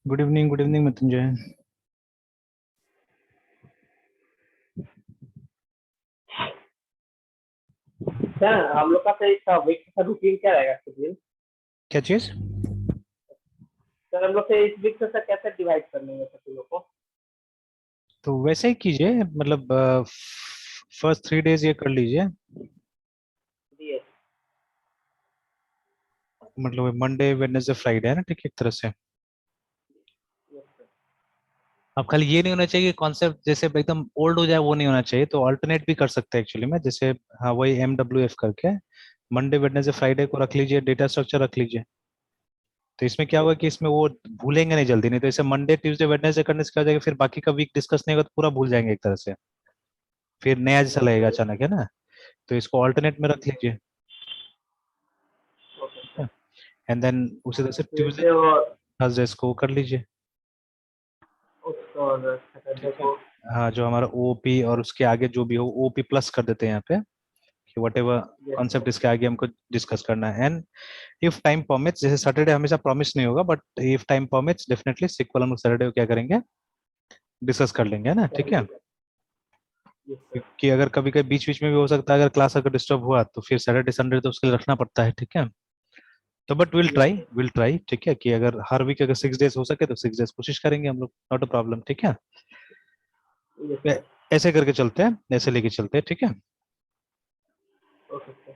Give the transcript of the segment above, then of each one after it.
Good evening Mrityunjay. Sir हम लोग का सर इसका वीक का रूटीन क्या रहेगा शेड्यूल? क्या चीज? सर हम लोग से इस वीक से सर कैसे डिवाइड कर लेंगे सर लोग को? तो वैसे ही कीजिए, मतलब फर्स्ट 3 डेज ये कर लीजिए। जी yes, मतलब मंडे वेडनेसडे फ्राइडे है ना, ठीक है, एक तरह से। yes, sir. अब खाली ये नहीं होना चाहिए कॉन्सेप्ट जैसे एकदम ओल्ड हो जाए, वो नहीं होना चाहिए, तो अल्टरनेट भी कर सकते हैं एक्चुअली में, जैसे हाँ वही MWF करके मंडे वेडनेसडे फ्राइडे को रख लीजिए, डेटा स्ट्रक्चर रख लीजिए। तो इसमें क्या होगा कि इसमें वो भूलेंगे नहीं जल्दी, नहीं तो इसे मंडे ट्यूसडे वेडनेसडे करने से क्या हो जाएगा, फिर बाकी का वीक डिस्कस नहीं होगा तो पूरा भूल जाएंगे एक तरह से, फिर नया जैसा लगेगा अचानक, है ना। तो इसको ऑल्टरनेट में रख लीजिए, ओके ठीक सर। है। एंड देन उसी तरह से ट्यूसडे ट्यूसडे और थर्सडे को कर लीजिए, उसको और सैटरडे ठीक है। को। हाँ, जो हमारा OP और उसके आगे जो भी हो OP प्लस कर देते हैं यहाँ पे, कि whatever yes concept sir. इसके आगे हमको डिस्कस करना है। एंड इफ टाइम परमिट्स, जैसे सैटरडे हमेशा प्रॉमिस नहीं होगा, but if time permits definitely sequel हम लोग सैटरडे को क्या करेंगे, डिस्कस कर लेंगे, है ना, ठीक है। Yes sir. क्योंकि अगर कभी कभी बीच बीच में भी हो सकता है, अगर क्लास अगर डिस्टर्ब हुआ तो फिर सैटरडे संडे तो उसके लिए रखना पड़ता है, ठीक है। तो but yes sir. Will try, ठीक है, कि अगर हर वीक अगर 6 डेज हो सके तो 6 डेज कोशिश करेंगे हम लोग, नॉट अ प्रॉब्लम, ठीक है। यस ऐ- सर। ऐसे करके चलते हैं, ऐसे लेके चलते हैं, ठीक है। Okay sir.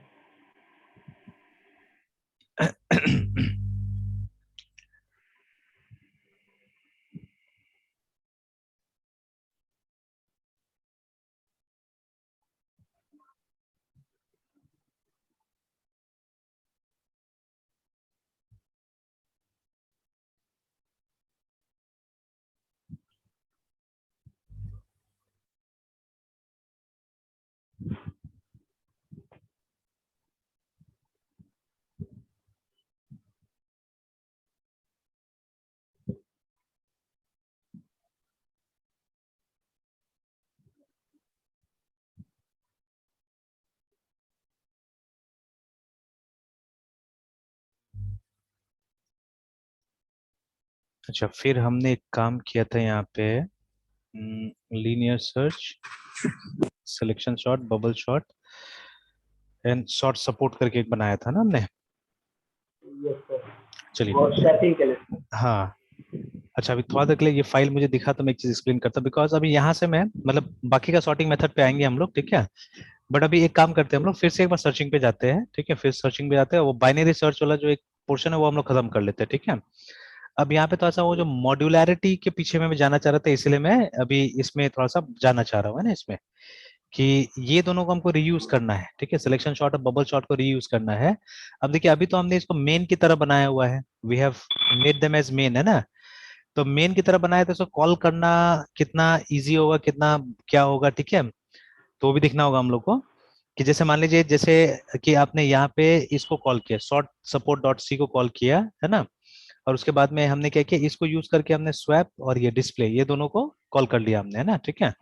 अच्छा, फिर हमने एक काम किया था यहाँ पे, linear search, selection shot, bubble shot and shot support करके एक बनाया था ना हमने। Yes sir. वो चलिए। सेटिंग के लिए। हाँ। अच्छा, अभी थोड़ा देर के लिए ये फाइल मुझे दिखा तो मैं एक चीज एक्सप्लेन करता, बिकॉज अभी यहाँ से मैं मतलब बाकी का सॉर्टिंग मेथड पे आएंगे हम लोग, ठीक है। बट अभी एक काम करते हैं हम लोग, फिर से एक बार सर्चिंग पे जाते हैं, ठीक है, फिर सर्चिंग पे जाते हैं, वो बाइनरी सर्च वाला जो एक पोर्शन है वो हम लोग खत्म कर लेते हैं, ठीक है। अब यहाँ पे थोड़ा सा वो जो मॉड्यूलैरिटी के पीछे में मैं जाना चाह रहा था, इसलिए मैं अभी इसमें थोड़ा सा जाना चाह रहा हूँ, है ना, इसमें कि ये दोनों को हमको रीयूज करना है, ठीक है, सिलेक्शन शॉट और बबल शॉट को रीयूज करना है। अब देखिए, अभी तो हमने इसको मेन की तरह बनाया हुआ है, we have made them as main, है ना। तो मेन की तरह बनाया तो इसको कॉल करना कितना इजी होगा, कितना क्या होगा, ठीक है। तो वो भी दिखना होगा हम लोग को, कि जैसे मान लीजिए, जैसे कि आपने यहाँ पे इसको कॉल किया, शॉर्ट सपोर्ट डॉट सी को कॉल किया, है ना। और उसके बाद में हमने क्या किया, इसको यूज करके हमने स्वैप और ये डिस्प्ले, ये दोनों को कॉल कर लिया हमने, है ना, ठीक है।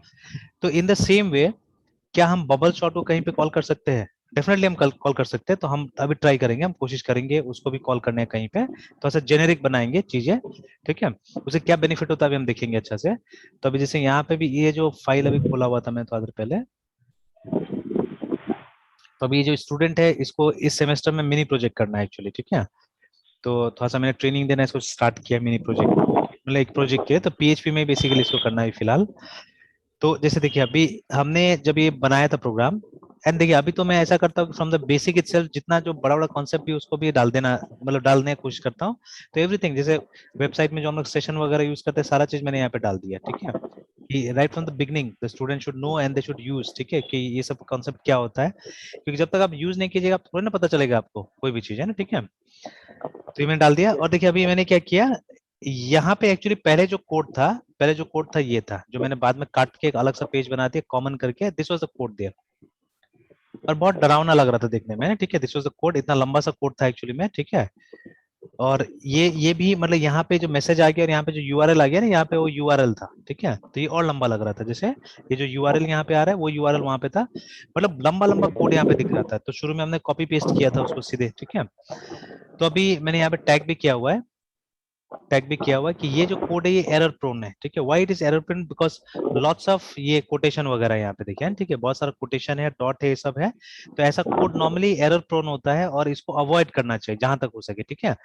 तो इन द सेम वे, क्या हम बबल शॉट को कहीं पे कॉल कर सकते हैं? डेफिनेटली हम कॉल कर सकते हैं, तो हम अभी ट्राई करेंगे, हम कोशिश करेंगे उसको भी कॉल करने का कहीं पे, तो ऐसा जेनेरिक बनाएंगे चीजें, ठीक है। उसे क्या बेनिफिट होता है अभी हम देखेंगे अच्छा से। तो अभी जैसे यहाँ पे भी ये जो फाइल अभी खोला हुआ था मैं थोड़ा देर पहले, तो अभी ये जो स्टूडेंट है इसको इस सेमेस्टर में मिनी प्रोजेक्ट करना है एक्चुअली, ठीक है। तो थोड़ा सा मैंने ट्रेनिंग देना इसको स्टार्ट किया मिनी प्रोजेक्ट, मतलब एक प्रोजेक्ट के, तो PHP में बेसिकली इसको करना है फिलहाल। तो जैसे देखिए, अभी हमने जब ये बनाया था प्रोग्राम, एंड देखिए अभी तो मैं ऐसा करता हूँ फ्रॉम द बेसिक इटसेल्फ, जितना जो बड़ा बड़ा कॉन्सेप्ट भी उसको भी डाल देना, मतलब डालने की कोशिश करता हूँ। तो एवरीथिंग जैसे वेबसाइट में जो हम लोग सेशन वगैरह यूज करते हैं, सारा चीज मैंने यहाँ पे डाल दिया, ठीक है। कि right from the beginning the student should know and they should use, ठीक है, कि ये सब कॉन्सेप्ट क्या होता है, क्योंकि जब तक आप यूज नहीं कीजिएगा आप थोड़ी ना पता चलेगा आपको कोई भी चीज, है ना, ठीक है। तो ये मैंने डाल दिया, और देखिए अभी मैंने क्या किया, यहाँ पे एक्चुअली पहले जो कोड था ये था, जो मैंने बाद में काट के एक अलग सा पेज बना दिया कॉमन करके, this was the code there. और बहुत डरावना लग रहा था देखने में, ठीक है, दिस वाज द कोड, इतना लंबा सा कोड था एक्चुअली में, ठीक है। और ये भी मतलब यहाँ पे जो मैसेज आ गया और यहाँ पे जो URL आ गया ना, यहाँ पे वो URL था, ठीक है। तो ये और लंबा लग रहा था, जैसे ये जो URL यहाँ पे आ रहा है वो URL वहां पे था, मतलब लंबा लंबा कोड यहाँ पे दिख रहा था। तो शुरू में हमने कॉपी पेस्ट किया था उसको सीधे, ठीक है। तो अभी मैंने यहाँ पे टैग भी किया हुआ है, टैग भी किया हुआ है कि ये जो कोड है ये एरर प्रोन है, ठीक है। Why it is error prone? Because lots of ये कोटेशन वगैरह यहाँ पे देखिए, ठीक है, बहुत सारा कोटेशन है, डॉट है, ये सब है। तो ऐसा कोड नॉर्मली एरर प्रोन होता है और इसको अवॉइड करना चाहिए जहां तक हो सके, ठीक है।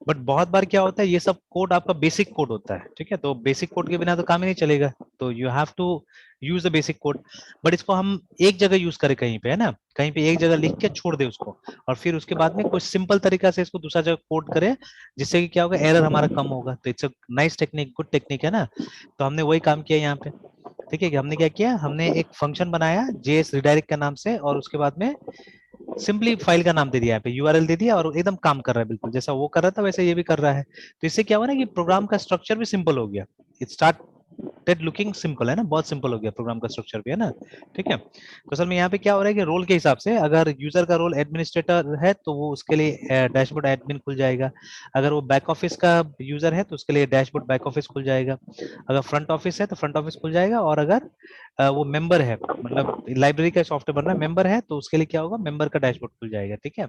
बट बहुत बार क्या होता है, ये सब कोड आपका बेसिक कोड होता है, ठीक है, तो बेसिक कोड के बिना तो काम ही नहीं चलेगा, तो you have to use the basic code. But इसको हम एक जगह यूज करें कहीं पे, है ना, कहीं पे एक जगह लिख के छोड़ दे उसको, और फिर उसके बाद में कोई सिंपल तरीका से इसको दूसरा जगह कोड करे, जिससे कि क्या होगा, एरर हमारा कम होगा। तो it's a nice technique, good technique, है ना। तो हमने वही काम किया यहाँ पे, ठीक है। कि हमने क्या किया, हमने एक फंक्शन बनाया जेएस रिडायरेक्ट के नाम से, और उसके बाद में सिंपली फाइल का नाम दे दिया, यहाँ पे यूआरएल दे दिया, और एकदम काम कर रहा है, बिल्कुल जैसा वो कर रहा था वैसे ये भी कर रहा है। तो इससे क्या हुआ ना कि प्रोग्राम का स्ट्रक्चर भी सिंपल हो गया। इट स्टार्टेड लुकिंग सिंपल, है ना, बहुत सिंपल हो गया प्रोग्राम का स्ट्रक्चर भी, है ना, ठीक है। तो असल में यहाँ पे क्या हो रहा है कि रोल के हिसाब से, अगर यूजर का रोल एडमिनिस्ट्रेटर है तो वो उसके लिए डैशबोर्ड एडमिन खुल जाएगा। अगर वो बैक ऑफिस का यूजर है तो उसके लिए डैशबोर्ड बैक ऑफिस खुल जाएगा। अगर फ्रंट ऑफिस है तो फ्रंट ऑफिस खुल जाएगा। और अगर वो मेंबर है, मतलब लाइब्रेरी का सॉफ्टवेयर बन रहा है, मेंबर है, तो उसके लिए क्या होगा, मेंबर का डैशबोर्ड खुल जाएगा, ठीक है।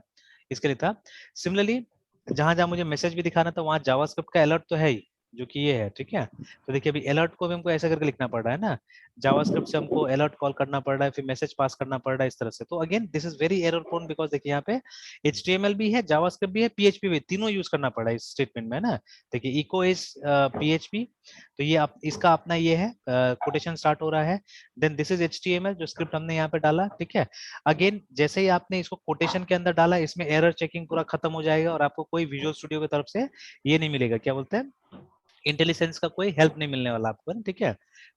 इसके लिए था। सिमिलरली जहां जहां मुझे मैसेज भी दिखाना था वहां जावास्क्रिप्ट का अलर्ट तो है ही, जो कि ये है, ठीक है। तो देखिए अभी अलर्ट को भी हमको ऐसा करके लिखना पड़ रहा है ना, जावास्क्रिप्ट से हमको अलर्ट कॉल करना पड़ रहा है, फिर मैसेज पास करना पड़ रहा है, इस तरह से। तो again this is very error prone, because देखिए यहाँ पे HTML भी है, जावास्क्रिप्ट भी है, PHP भी, तीनों यूज करना पड़ रहा है इस स्टेटमेंट में, है ना। देखिए इको इज PHP, तो ये इसका अपना ये है, कोटेशन स्टार्ट हो रहा है। देन दिस इज HTML जो स्क्रिप्ट हमने यहाँ पे डाला, ठीक है। अगेन जैसे ही आपने इसको कोटेशन के अंदर डाला, इसमें एरर चेकिंग पूरा खत्म हो जाएगा, और आपको कोई विजुअल स्टूडियो की तरफ से ये नहीं मिलेगा, क्या बोलते हैं, इंटेलिजेंस का कोई हेल्प नहीं मिलने वाला आपको, ठीक है।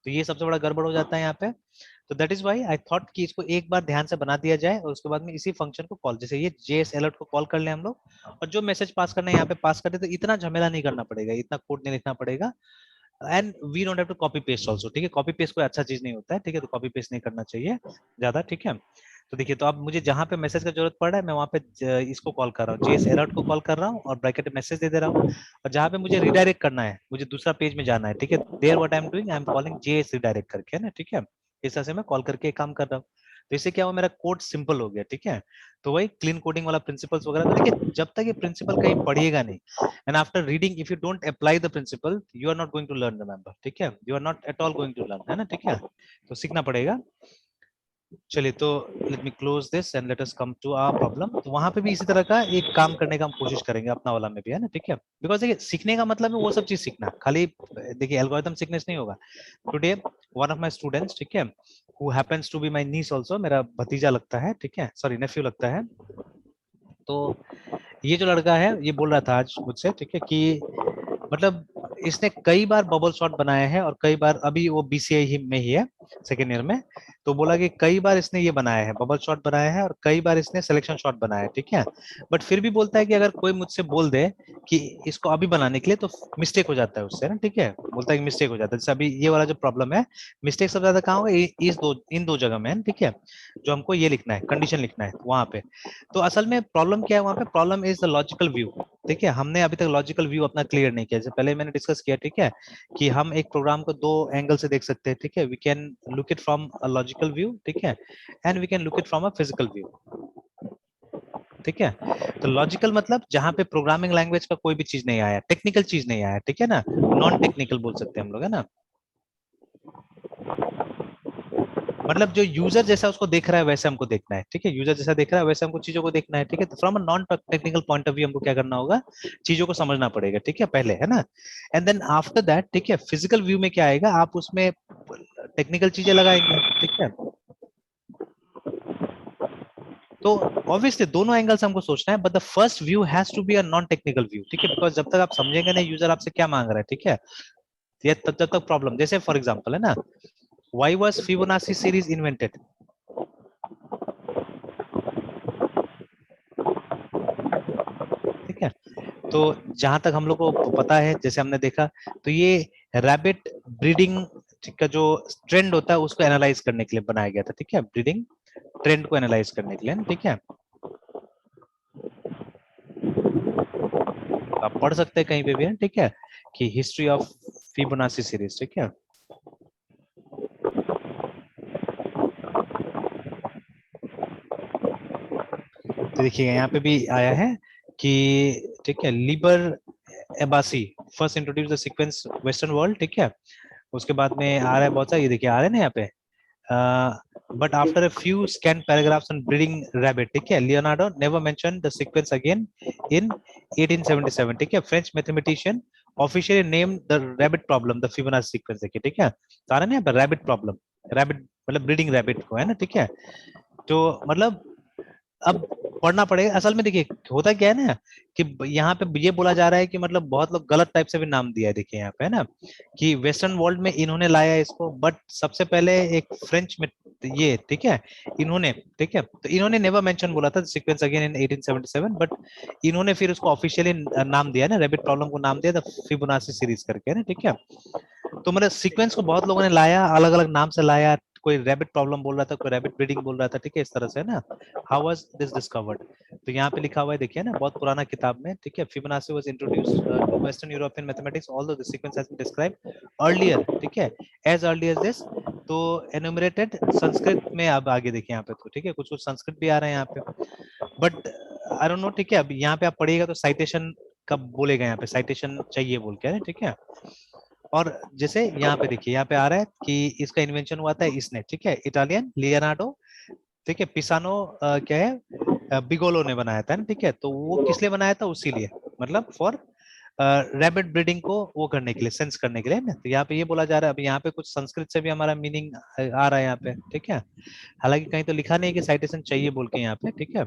तो ये सबसे बड़ा गड़बड़ हो जाता है यहाँ पे। तो that is why I thought कि इसको एक बार ध्यान से बना दिया जाए, और उसके बाद में इसी फंक्शन को कॉल, जैसे ये जेएस अलर्ट को कॉल कर ले हम लोग, और जो मैसेज पास करना है यहाँ पे पास कर दे, तो इतना झमेला नहीं करना पड़ेगा, इतना कोड नहीं लिखना पड़ेगा। And we don't have to copy paste also, ठीक है। कॉपी पेस्ट कोई अच्छा चीज नहीं होता है, ठीक है, तो कॉपी पेस्ट नहीं करना चाहिए ज्यादा, ठीक है। तो देखिए, तो अब मुझे जहां पे मैसेज का जरूरत पड़ रहा है मैं वहां पे इसको कॉल कर रहा हूँ, जेएस अलर्ट को कॉल कर रहा हूँ, और ब्रैकेट में मैसेज दे दे रहा हूँ। और जहां पे मुझे रिडायरेक्ट करना है, मुझे दूसरा पेज में जाना है, ठीक है, there what I am doing, I am calling JS redirect करके, है ना, ठीक है। इस तरह से मैं कॉल करके काम कर रहा हूँ। तो इससे क्या हुआ, मेरा कोड सिंपल हो गया, ठीक है। तो वही क्लीन कोडिंग वाला प्रिंसिपल्स वगैरह, तो देखिए जब तक ये प्रिंसिपल कहीं पढ़िएगा नहीं, and after reading if you don't apply the principle you are not going to learn, remember, ठीक है, you are not at all going to learn, है ना, ठीक है। तो सीखना पड़ेगा। चलिए, तो let me close this and let us come to our problem. तो वहां पे भी इसी तरह का एक काम करने का हम कोशिश करेंगे अपना वाला में भी, है ना, ठीक है। बिकॉज देखिए सीखने का मतलब है वो सब चीज सीखना, खाली देखिए एल्गोरिथम सीखने से नहीं होगा। Today one of my students, ठीक है, who happens to be my niece also, मेरा भतीजा लगता है, ठीक है, सॉरी नेफ्यू लगता है। तो ये जो लड़का है ये बोल रहा था आज मुझसे, ठीक है, कि मतलब इसने कई बार बबल शॉट बनाया है, और कई बार, अभी वो BCI ही में ही है, सेकेंड ईयर में। तो बोला कि कई बार इसने ये बनाया है, बबल शॉट बनाया है, और कई बार इसने सिलेक्शन शॉट बनाया है, ठीक है। बट फिर भी बोलता है कि अगर कोई मुझसे बोल दे कि इसको अभी बनाने के लिए, तो मिस्टेक हो जाता है उससे ना, ठीक है, बोलता है कि मिस्टेक हो जाता है। जैसे अभी ये वाला जो प्रॉब्लम है, मिस्टेक सबसे ज्यादा कहाँ होगा, इन दो जगह में है, ठीक है। जो हमको ये लिखना है, कंडीशन लिखना है वहां पे। तो असल में प्रॉब्लम क्या है वहां पे, problem is the logical view, ठीक है। हमने अभी तक लॉजिकल व्यू अपना क्लियर नहीं किया, जैसे पहले मैंने डिस्कस किया, ठीक है, कि हम एक प्रोग्राम को दो एंगल से देख सकते हैं, ठीक है। We can look it from a logical view, ठीक है, and we can look it from a physical view, ठीक है। तो लॉजिकल मतलब जहां पे प्रोग्रामिंग लैंग्वेज का कोई भी चीज नहीं आया, टेक्निकल चीज नहीं आया, ठीक है ना, नॉन टेक्निकल बोल सकते हैं हम लोग, है ना। मतलब जो यूजर जैसा उसको देख रहा है वैसे हमको देखना है, ठीक है, यूजर जैसा देख रहा है वैसे हमको चीजों को देखना है, ठीक है। तो from a non technical point of view हमको क्या करना होगा, चीजों को समझना पड़ेगा, ठीक है, पहले, है ना। एंड देन आफ्टर दैट, ठीक है, फिजिकल व्यू में क्या आएगा, आप उसमें टेक्निकल चीजें लगाएंगे, ठीक है। तो ऑब्वियसली दोनों एंगल से हमको सोचना है, but the first view has to be a non technical view, ठीक है, बिकॉज जब तक आप समझेंगे नहीं यूजर आपसे क्या मांग रहा है, ठीक है, ये तब तब तक प्रॉब्लम। जैसे फॉर एग्जांपल, है ना, why was Fibonacci series invented, ठीक है। तो जहां तक हम लोग को पता है, जैसे हमने देखा, तो ये रैबिट ब्रीडिंग का जो ट्रेंड होता है उसको एनालाइज करने के लिए बनाया गया था, ठीक है, ब्रीडिंग ट्रेंड को एनालाइज करने के लिए, ठीक है। तो आप पढ़ सकते हैं कहीं पे भी, है, ठीक है, कि हिस्ट्री ऑफ फिबोनाची सीरीज, ठीक है। तो देखिए यहाँ पे भी आया है कि, ठीक है, Liber Abaci first introduce the sequence western world, ठीक है। उसके बाद में आ रहा है बहुत सारा, ये देखिए आ रहे हैं ना यहाँ पे, but after a few scant paragraphs on breeding rabbit, ठीक है, Leonardo never mentioned the sequence again in 1877, ठीक है। French mathematician officially name the rabbit problem the Fibonacci sequence, देखिए, ठीक है। तो आ रहा है ना यहाँ पे रैबिट प्रॉब्लम, रैबिट मतलब ब्रीडिंग रैबिट को, है ना, ठीक है। तो मतलब अब पढ़ना पड़ेगा असल में। देखिए होता क्या है ना कि यहाँ पे ये बोला जा रहा है कि मतलब बहुत लोग गलत टाइप से भी नाम दिया है, देखिए यहाँ पे, है ना, कि वेस्टर्न वर्ल्ड में इन्होंने लाया इसको, बट सबसे पहले एक फ्रेंच में ये, ठीक है, इन्होंने, ठीक है, तो इन्होंने नेवर मेंशन बोला था सीक्वेंस अगेन इन 1877, बट इन्होंने फिर उसको ऑफिशियली नाम दिया ना, रैबिट प्रॉब्लम को नाम दिया द फिबोनाची सीरीज करके, है ना, ठीक है। तो मतलब सीक्वेंस को बहुत लोगों ने लाया, अलग अलग नाम से लाया, कोई रैबिट प्रॉब्लम बोल रहा था, कोई रैबिट ब्रीडिंग बोल रहा था, ठीक है, इस तरह से, है ना। हाउ वाज दिस डिस्कवर्ड, तो यहाँ पे लिखा हुआ है, देखिए ना, बहुत पुराना किताब में, ठीक है। Fibonacci was introduced to western European mathematics although the sequence has been described earlier, ठीक है, एज अर्ली एज दिस। तो एनुमरेटेड संस्कृत में, अब आगे देखिए यहाँ पे, तो ठीक है, कुछ कुछ संस्कृत भी आ रहे हैं यहाँ पे, बट आई डोंट नो, ठीक है। अब यहाँ पे आप पढ़िएगा तो साइटेशन कब बोलेगा, यहाँ पे साइटेशन चाहिए बोल के, है, ठीक है। और जैसे यहाँ पे देखिए, यहाँ पे आ रहा है कि इसका इन्वेंशन हुआ था इसने, ठीक है, इटालियन लियोनार्डो, ठीक है, पिसानो क्या है, बिगोलो ने बनाया था ना, ठीक है। तो वो किस लिए बनाया था, उसी लिए, मतलब फॉर रैबिट ब्रीडिंग को वो करने के लिए, सेंस करने के लिए ना। तो यहाँ पे ये बोला जा रहा है, अब यहाँ पे कुछ संस्कृत से भी हमारा मीनिंग आ रहा है यहाँ पे, ठीक है। हालांकि कहीं तो लिखा नहीं है कि साइटेशन चाहिए बोल के यहाँ पे, ठीक है।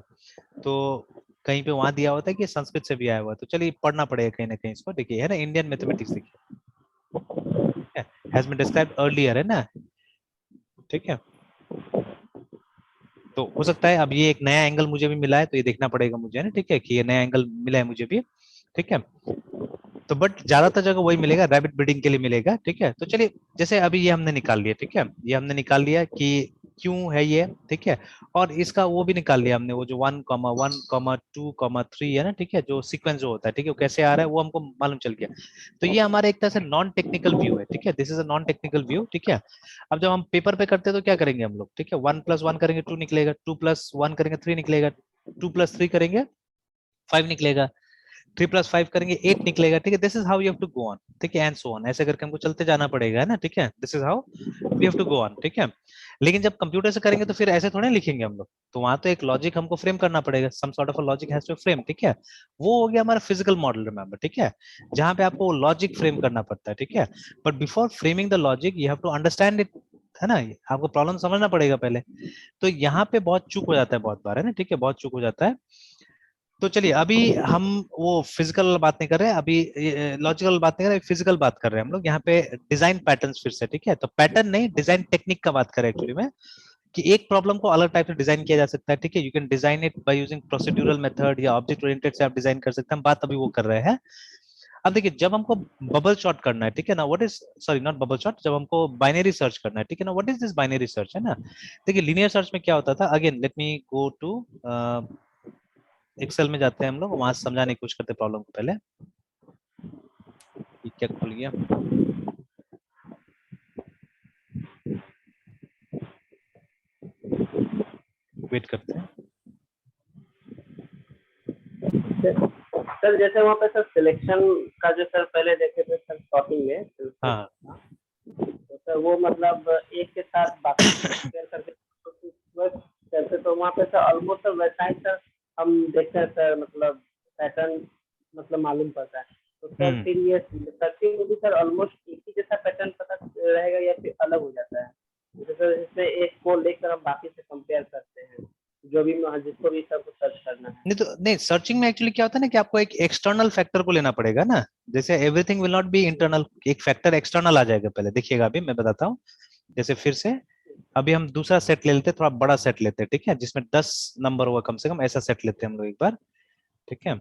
तो कहीं पे वहां दिया होता है कि संस्कृत से भी आया हुआ है, तो चलिए पढ़ना पड़ेगा कहीं ना कहीं इसको, देखिए, है ना, इंडियन मैथमेटिक्स, देखिए, हैज बीन डिस्क्राइब्ड अर्लियर, है ना, ठीक है। तो हो सकता है अब ये एक नया एंगल मुझे भी मिला है, तो ये देखना पड़ेगा मुझे, है ना, ठीक है, कि ये नया एंगल मिला है मुझे भी, ठीक है। तो बट ज्यादातर जगह वही मिलेगा, रैबिट ब्रीडिंग के लिए मिलेगा, ठीक है। तो चलिए, जैसे अभी ये हमने निकाल लिया, ठीक है, ये हमने निकाल लिया कि क्यों है ये, ठीक है। और इसका वो भी निकाल लिया हमने, वो जो 1,1,2,3 है ना, ठीक है, जो सीक्वेंस जो होता है, ठीक है, वो कैसे आ रहा है वो हमको मालूम चल गया। तो ये हमारा एक तरह से नॉन टेक्निकल व्यू है, ठीक है, this is a non technical view, ठीक है। अब जब हम पेपर पे करते हैं तो क्या करेंगे हम लोग, ठीक है, 1+1 करेंगे 2 निकलेगा, 2+1 करेंगे 3 निकलेगा, 2+3 करेंगे 5 निकलेगा, 3+5 करेंगे 8 निकलेगा, ठीक है। This is how you have to go on, ठीक है, एंड सो ऑन, ऐसे करके हमको चलते जाना पड़ेगा, है ना, ठीक है। This is how we have to go on, ठीक है। लेकिन जब कंप्यूटर से करेंगे तो फिर ऐसे थोड़े लिखेंगे हम लोग, तो वहां तो एक लॉजिक हमको फ्रेम करना पड़ेगा, some sort of a logic has to frame, ठीक है। वो हो गया हमारा फिजिकल मॉडल, रिमेंबर, ठीक है, जहां पे आपको लॉजिक फ्रेम करना पड़ता है, ठीक है। But before framing the logic you have to understand it, है ना, आपको प्रॉब्लम समझना पड़ेगा पहले। तो यहाँ पे बहुत चूक हो जाता है बहुत बार, है ना, ठीक है, बहुत चूक हो जाता है। तो चलिए अभी हम वो फिजिकल बात नहीं कर रहे हैं, अभी लॉजिकल बात नहीं कर रहे, फिजिकल बात कर रहे हैं हम लोग यहाँ पे, डिजाइन पैटर्न्स फिर से, ठीक है। तो पैटर्न नहीं, डिजाइन टेक्निक का बात कर रहे हैं एक्चुअली में, कि एक प्रॉब्लम को अलग टाइप से डिजाइन किया जा सकता है, ठीक है। You can design it by using procedural method या ऑब्जेक्ट ओरिएंटेड से आप डिजाइन कर सकते हैं, हम बात अभी वो कर रहे हैं। अब देखिए, जब हमको बबल शॉट करना है, ठीक है ना, what is, sorry not bubble sort, जब हमको बाइनरी सर्च करना है, ठीक है ना, what is this binary search, है ना। देखिए लीनियर सर्च में क्या होता था, again let me go to Excel में जाते हैं हम लोग, वहां से समझाने की कोशिश करते हैं प्रॉब्लम को पहले। ये क्या खुल गया, वेट करते हैं। सर जैसे वहाँ पे सर सिलेक्शन का जो सर पहले देखे थे सर शॉर्टिंग में, हाँ तो सर वो मतलब एक के साथ बाकी कंपेयर करके करते, तो वहाँ पे सर ऑलमोस्ट सर वैसा ही सर हम देखते हैं सर, मतलब पैटर्न मतलब मालूम पड़ता है। तो सर फिर ये सर्चिंग में भी सर ऑलमोस्ट एक ही जैसा पैटर्न पता रहेगा या फिर अलग हो जाता है? जैसे सर इसमें एक को लेकर हम बाकी से कंपेयर करते हैं, जो भी जिसको भी सर को सर्च करना है। नहीं, तो नहीं, सर्चिंग में एक्चुअली क्या होता है ना कि आपको एक एक्सटर्नल फैक्टर को लेना पड़ेगा ना, जैसे everything will not be internal, एक फैक्टर एक्सटर्नल आ जाएगा पहले, देखिएगा अभी मैं बताता हूँ। जैसे फिर से अभी हम दूसरा सेट ले लेते हैं, थोड़ा बड़ा सेट लेते हैं, ठीक है, जिसमें 10 नंबर होगा कम से कम, ऐसा सेट लेते हैं हम लोग एक बार, ठीक है।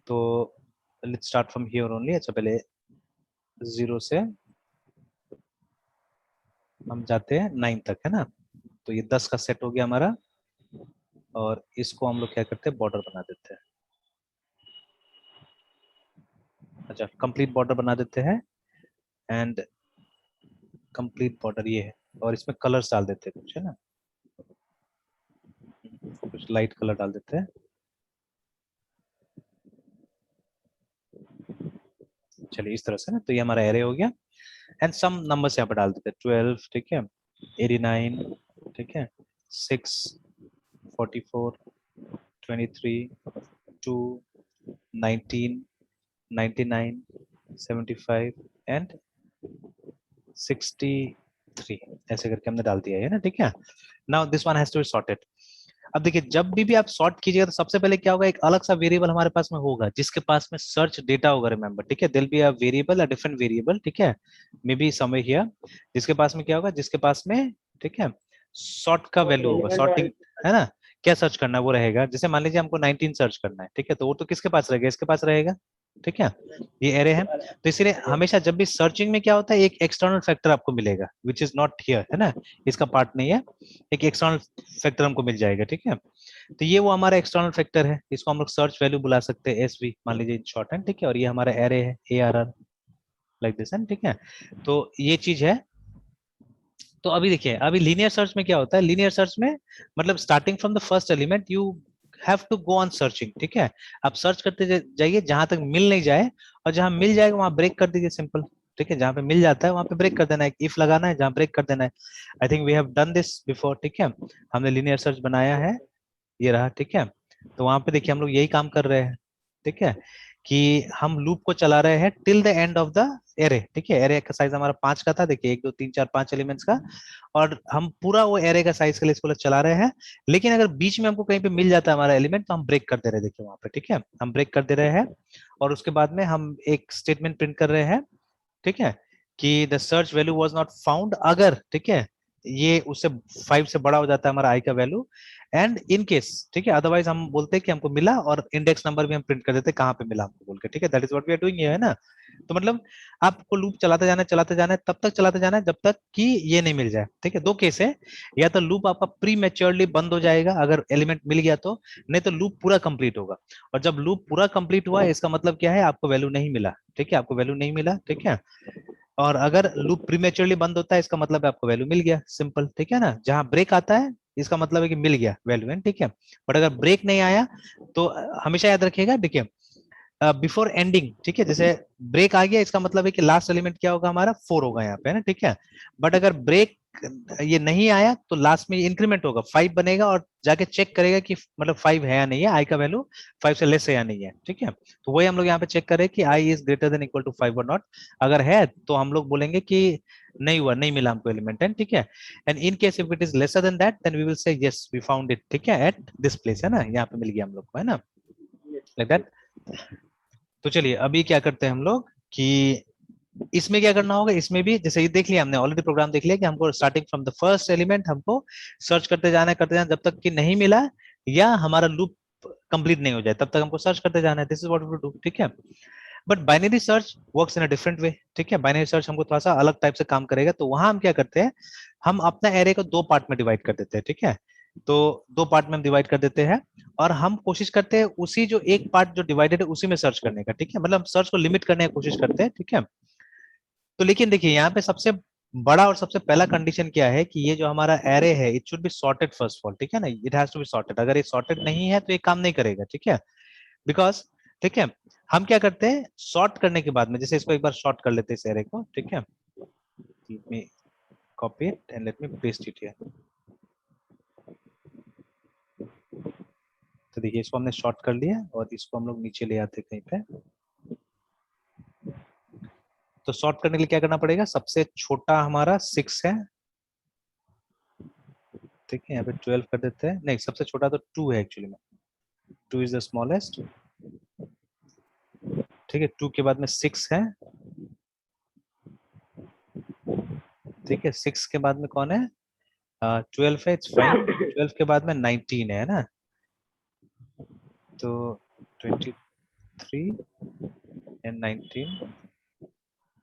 तो let's start from here only. अच्छा पहले 0 से हम जाते हैं 9 तक, है ना। तो ये 10 का सेट हो गया हमारा, और इसको हम लोग क्या करते हैं, बॉर्डर बना देते हैं। अच्छा कंप्लीट बॉर्डर बना देते हैं, एंड कंप्लीट बॉर्डर ये है, और इसमें कलर्स डाल देते हैं कुछ, है ना, कुछ लाइट कलर डाल देते हैं। चलिए इस तरह से ना, तो ये हमारा एरे हो गया एंड सम नंबर्स यहाँ पे डाल देते हैं 12, ठीक है, 89, ठीक है, 6, 44, 23, 2, 19, 99, 75 एंड 63, ऐसे करके हमने डाल दिया है ना, ठीक है। Now this one has to be sorted. अब देखिए जब भी आप सॉर्ट कीजिएगा तो सबसे पहले क्या होगा, एक अलग सा वेरिएबल हमारे पास में होगा जिसके पास में सर्च डेटा होगा, रिमेंबर, ठीक है, there be a variable, a different variable, ठीक है, मे बी समवेयर हियर, जिसके पास में क्या होगा, जिसके पास में, ठीक है, सॉर्ट का वो वैल्यू होगा, एलिमेंट सॉर्टिंग, वाइज। है ना, क्या सर्च करना है वो रहेगा। जैसे मान लीजिए हमको 19 सर्च करना है, ठीक है, तो वो तो किसके पास रहेगा, इसके पास रहेगा, ठीक है, ये एरे है। तो इसीलिए हमेशा जब भी सर्चिंग में क्या होता है, एक एक्सटर्नल फैक्टर आपको मिलेगा विच इज नॉट हियर, है ना, इसका पार्ट नहीं है, एक एक्सटर्नल फैक्टर हमको मिल जाएगा, ठीक है। तो ये वो हमारा एक्सटर्नल फैक्टर है, इसको हम लोग सर्च वैल्यू बुला सकते हैं, एस वी मान लीजिए इन शॉर्ट है, ठीक है, और ये हमारा एरे है ARR, लाइक दिस है, ठीक है। तो ये चीज है। तो अभी देखिए अभी लीनियर सर्च में क्या होता है, लीनियर सर्च में मतलब starting from the first element you have to go on searching, ठीक है, आप सर्च करते जाइए जहां तक मिल नहीं जाए, और जहां मिल जाएगा वहां ब्रेक कर दीजिए, सिंपल, ठीक है, जहां पे मिल जाता है वहां पे ब्रेक कर देना है, इफ लगाना है, जहां ब्रेक कर देना है। I think we have done this before, ठीक है, हमने लीनियर सर्च बनाया है, ये रहा, ठीक है। तो वहां पे देखिए हम लोग यही काम कर रहे हैं, ठीक है, कि हम लूप को चला रहे हैं till the end of the array, ठीक है, एरे का साइज हमारा 5 का था, देखिए 1 2 3 4 5 एलिमेंट्स का, और हम पूरा वो एरे का साइज के लिए इसको चला रहे हैं। लेकिन अगर बीच में हमको कहीं पे मिल जाता है हमारा एलिमेंट तो हम ब्रेक कर दे रहे हैं, देखिए वहां पे, ठीक है, हम ब्रेक कर दे रहे हैं, और उसके बाद में हम एक स्टेटमेंट प्रिंट कर रहे हैं, ठीक है, कि the search value was not found, अगर, ठीक है, ये उससे 5 से बड़ा हो जाता है हमारा आई का वैल्यू, एंड इन केस, ठीक है, अदरवाइज हम बोलते हैं कि हमको मिला, और इंडेक्स नंबर भी हम प्रिंट कर देते हैं कहाँ पे मिला हमको बोल के, ठीक है, that is what we are doing, है ना। तो मतलब आपको लूप चलाते जाना है, तब तक चलाते जाना है जब तक कि ये नहीं मिल जाए, ठीक है। दो केस है, या तो लूप आपका प्री मैच्योरली बंद हो जाएगा अगर एलिमेंट मिल गया तो, नहीं तो लूप पूरा कंप्लीट होगा, और जब लूप पूरा कंप्लीट हुआ इसका मतलब क्या है, आपको वैल्यू नहीं मिला, ठीक है, आपको वैल्यू नहीं मिला, ठीक है। और अगर लूप प्रीमेच्योरली बंद होता है इसका मतलब है आपको वैल्यू मिल गया, सिंपल, ठीक है ना। जहां ब्रेक आता है इसका मतलब है कि मिल गया वैल्यू है, ठीक है। बट अगर ब्रेक नहीं आया तो हमेशा याद रखिएगा, देखिए बिफोर एंडिंग, ठीक है, जैसे ब्रेक आ गया इसका मतलब है कि लास्ट एलिमेंट क्या होगा हमारा 4 होगा यहाँ पे, है ना, ठीक है। बट अगर ब्रेक ये नहीं आया तो लास्ट में इंक्रीमेंट होगा, 5 बनेगा, और जाके चेक करेगा कि मतलब 5 है या नहीं है, आई का वैल्यू 5 से लेस है या नहीं है, ठीक है। तो वही हम लोग यहाँ पे चेक करें कि I is greater than equal to 5 और नॉट, अगर है तो हम लोग बोलेंगे कि नहीं हुआ, नहीं मिला हमको एलिमेंट है, ठीक है। And in case if it is lesser than that then we will say yes we found it, ठीक है, एट दिस प्लेस, है ना, यहाँ पे मिल गया हम लोग को, है ना, लाइक दैट। तो चलिए अभी क्या करते हैं हम लोग कि इसमें क्या करना होगा, इसमें भी जैसे ये देख लिया हमने ऑलरेडी, प्रोग्राम देख लिया कि हमको starting from the first element हमको सर्च करते जाना है, करते जाना, जब तक कि नहीं मिला या हमारा लूप कंप्लीट नहीं हो जाए तब तक हमको सर्च करते जाना है, this is what we do, ठीक है। But binary search works in a different way, ठीक है, बाइनरी सर्च हमको थोड़ा सा अलग टाइप से काम करेगा, तो वहां हम क्या करते हैं, हम अपना एरे को 2 पार्ट में डिवाइड कर देते हैं, ठीक है। तो 2 पार्ट में हम डिवाइड कर देते हैं, और हम कोशिश करते हैं उसी जो एक पार्ट जो डिवाइडेड है उसी में सर्च करने का, ठीक है, मतलब हम सर्च को लिमिट करने की कोशिश करते हैं, ठीक है। तो लेकिन देखिए यहाँ पे सबसे बड़ा और सबसे पहला कंडीशन क्या है कि ये जो हमारा एरे है it should be sorted first of all, ठीक है ना, it has to be sorted, अगर ये सॉर्टेड नहीं है तो ये काम नहीं करेगा, ठीक है, बिकॉज, ठीक है, हम क्या करते हैं सॉर्ट करने के बाद में, जैसे इसको एक बार सॉर्ट कर लेते हैं इस एरे को, ठीक है, let me copy it and let me paste it here। तो देखिए इसको हमने शॉर्ट कर लिया और इसको हम लोग नीचे ले आते कहीं पे। तो सॉर्ट करने के लिए क्या करना पड़ेगा, सबसे छोटा हमारा 6 है, ठीक है, यहाँ पे 12 कर देते हैं, नहीं सबसे छोटा तो 2 है एक्चुअली में, 2 इज द स्मॉलेस्ट, ठीक है, 2 के बाद में 6 है, ठीक है, 6 के बाद में कौन है, 12 है, इट्स फाइन, 12 के बाद में 19 है ना, तो 23 एंड 19,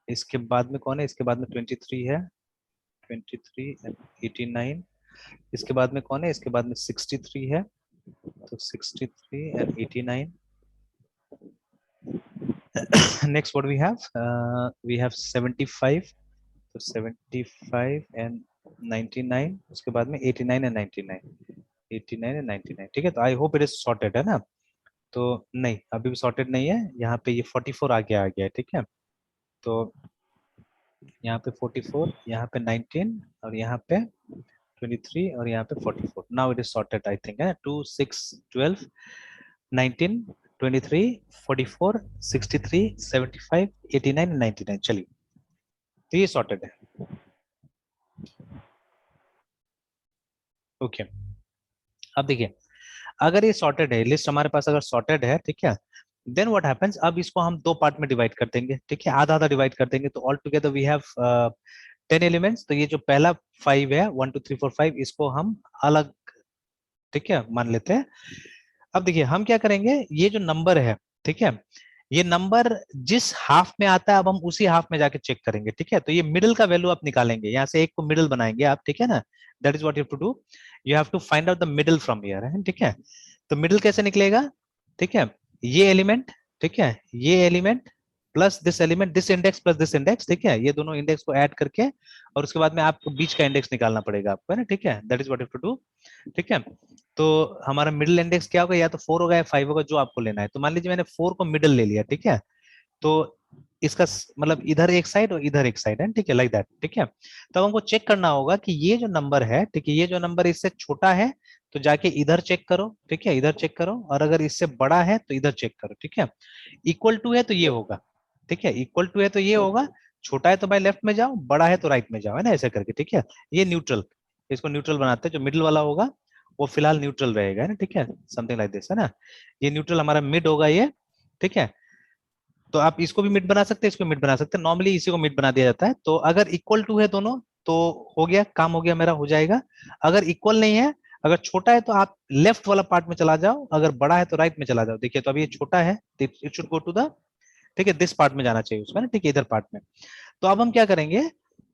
इसके बाद में कौन है, इसके बाद में 23 है, 23 एंड 89, इसके बाद में कौन है, इसके बाद में 63 है, तो 63 and 89। Next what we have 75, तो 75 एंड 99, उसके बाद में 89 एंड 99, 89 एंड 99, ठीक है। तो I hope it is sorted, है ना। तो नहीं अभी भी सॉर्टेड नहीं है, यहाँ पे ये 44 आगे आ गया है, ठीक है। तो यहाँ पे 44, यहाँ पे 19 और यहाँ पे 23 और यहाँ पे 44. Now it is sorted I think है 2 6 12 19 23 44 63 75 89 99. चलिए तो ये सॉर्टेड है. ओके अब देखिए अगर ये सॉर्टेड है, लिस्ट हमारे पास अगर सॉर्टेड है, ठीक है, देन व्हाट हैपेंस, अब इसको हम दो पार्ट में डिवाइड कर देंगे, ठीक है, आधा आधा डिवाइड कर देंगे. तो all together we have 10 elements. तो ये जो पहला 5 है 1 2 3 4 5 इसको हम अलग, ठीक है, मान लेते हैं. अब देखिए हम क्या करेंगे, ये जो नंबर है, ठीक है, ये नंबर जिस हाफ में आता है अब हम उसी हाफ में जाके चेक करेंगे, ठीक है. तो ये मिडिल का वैल्यू आप निकालेंगे, यहाँ से एक को मिडिल बनाएंगे आप, ठीक है ना. That is what you have to do, you have to find out the middle from here है, ठीक है. तो मिडिल कैसे निकलेगा, ठीक है, ये एलिमेंट, ठीक है, ये element plus this element, this index plus this index, ठीक है, ये दोनों इंडेक्स को ऐड करके और उसके बाद में आपको बीच का इंडेक्स निकालना पड़ेगा आपको, है ना, ठीक है. That is what you have to do, ठीक है. तो हमारा मिडिल इंडेक्स क्या होगा, या तो 4 होगा या 5 होगा, जो आपको लेना है. तो मान लीजिए मैंने 4 को मिडिल ले लिया, ठीक है. तो इसका मतलब इधर एक साइड और इधर एक साइड है, ठीक है, लाइक दैट, ठीक है. तो हमको चेक करना होगा कि ये जो नंबर है, ठीक है, ये जो नंबर इससे छोटा है तो जाके इधर चेक करो, ठीक है, इधर चेक करो, और अगर इससे बड़ा है तो इधर चेक करो, ठीक है. इक्वल टू है तो ये होगा, ठीक है, इक्वल टू है तो ये होगा, छोटा है तो भाई लेफ्ट में जाओ, बड़ा है तो राइट में जाओ, है ना, ऐसे करके, ठीक है. ये न्यूट्रल, इसको न्यूट्रल बनाते हैं. जो मिडिल वाला होगा वो फिलहाल न्यूट्रल रहेगा, है ना, ठीक है, समथिंग लाइक दिस, है ना. ये न्यूट्रल हमारा मिड होगा ये, ठीक है. तो आप इसको भी मिड बना सकते हैं, इसको मिड बना सकते हैं, नॉर्मली इसी को मिड बना दिया जाता है. तो अगर इक्वल टू है दोनों तो हो गया, काम हो गया मेरा, हो जाएगा. अगर इक्वल नहीं है, अगर छोटा है तो आप लेफ्ट वाला पार्ट में चला जाओ, अगर बड़ा है तो राइट में चला जाओ. देखिए तो अभी ये छोटा है, it should go to the, ठीक है, दिस पार्ट में जाना चाहिए उसमें ना, ठीक है, इधर पार्ट में. तो अब हम क्या करेंगे,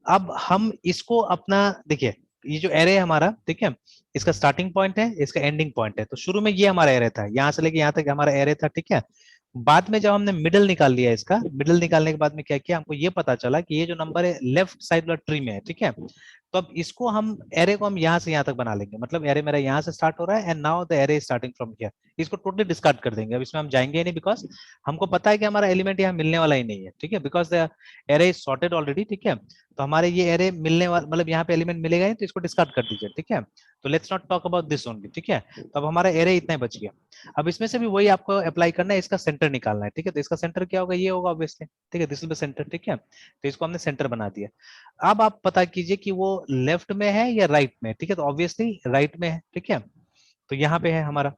अब हम इसको अपना, देखिए ये जो एरे है हमारा, ठीक है, इसका स्टार्टिंग पॉइंट है, इसका एंडिंग पॉइंट है. तो शुरू में ये हमारा एरे था, यहाँ से लेके यहाँ तक हमारा एरे था, ठीक है. बाद में जब हमने मिडिल निकाल लिया, इसका मिडिल निकालने के बाद में क्या किया, हमको ये पता चला कि ये जो नंबर है लेफ्ट साइड वाला ट्री में है, ठीक है. तो अब इसको हम एरे को हम यहाँ से यहाँ तक बना लेंगे, मतलब एरे मेरा यहाँ से स्टार्ट हो रहा है and now the array starting from here. इसको टोटली डिस्कार्ड कर देंगे, अब इसमें हम जाएंगे नहीं, बिकॉज हमको पता है कि हमारा एलिमेंट यहाँ मिलने वाला ही नहीं है, ठीक है, because the array is sorted already, ठीक है. तो हमारे ये एरे मिलने वाला, मतलब यहाँ पे एलिमेंट मिलेगा ही, तो इसको डिस्कार्ड कर दीजिए, ठीक है. तो let's not talk about this only, ठीक है. तो अब हमारा एरे इतना ही बच गया. अब इसमें से भी वही आपको अप्लाई करना है, इसका सेंटर निकालना है, ठीक है. तो इसका सेंटर क्या होगा, ये होगा ऑब्वियसली, ठीक है, दिस विल बी सेंटर, ठीक है. तो इसको हमने सेंटर बना दिया. अब आप पता कीजिए कि वो लेफ्ट में है या राइट में, ठीक है. तो ऑब्वियसली राइट में है, ठीक है. तो यहाँ पे है हमारा.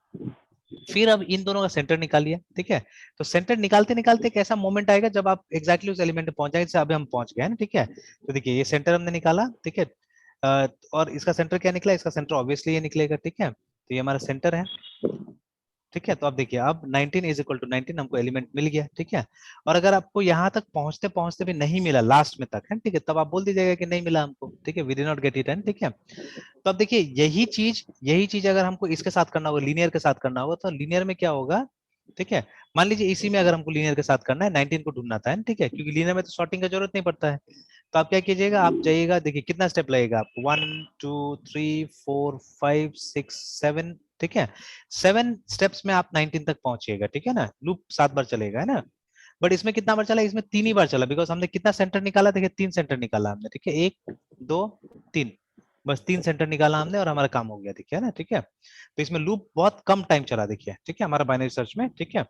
फिर अब इन दोनों का सेंटर निकालिए, ठीक है. तो सेंटर निकालते निकालते एक ऐसा मोमेंट आएगा जब आप एग्जैक्टली उस एलिमेंट पे पहुंच जाएंगे, जैसे अभी हम पहुंच गए हैं ना, ठीक है. तो देखिए ये सेंटर हमने निकाला, ठीक है. और इसका सेंटर क्या निकला, इसका सेंटर ऑब्वियसली ये निकलेगा, ठीक है. तो ये हमारा सेंटर है, ठीक है. तो अब देखिए अब 19 इज इक्वल टू 19 हमको एलिमेंट मिल गया, ठीक है. और अगर आपको यहाँ तक पहुंचते पहुंचते भी नहीं मिला लास्ट में तक, है, ठीक है, तब आप बोल दीजिएगा कि नहीं मिला हमको, ठीक है, we did not get it, ठीक है. तो अब देखिए यही चीज अगर हमको इसके साथ करना होगा, लीनियर के साथ करना होगा, तो लीनियर में क्या होगा, ठीक है. मान लीजिए इसी में अगर हमको लीनियर के साथ करना है, 19 को ढूंढना था, ठीक है, क्योंकि लीनियर में तो सॉर्टिंग का जरूरत नहीं पड़ता है. तो आप क्या कीजिएगा, आप जाइएगा, देखिए कितना स्टेप लगेगा आपको, 1 2 3 4 5 6 7, ठीक है. 7 स्टेप्स में आप 19 तक पहुंचिएगा, ठीक है ना. लूप 7 बार चलेगा, है ना. बट इसमें कितना बार चला, इसमें 3 ही बार चला, बिकॉज हमने कितना सेंटर निकाला, देखिए 3 सेंटर निकाला हमने, ठीक है, 1 2 3, बस 3 सेंटर निकाला हमने और हमारा काम हो गया, देखिए ना, ठीक है. तो इसमें लूप बहुत कम टाइम चला, देखिए, ठीक है, हमारा बाइनरी सर्च में, ठीक है.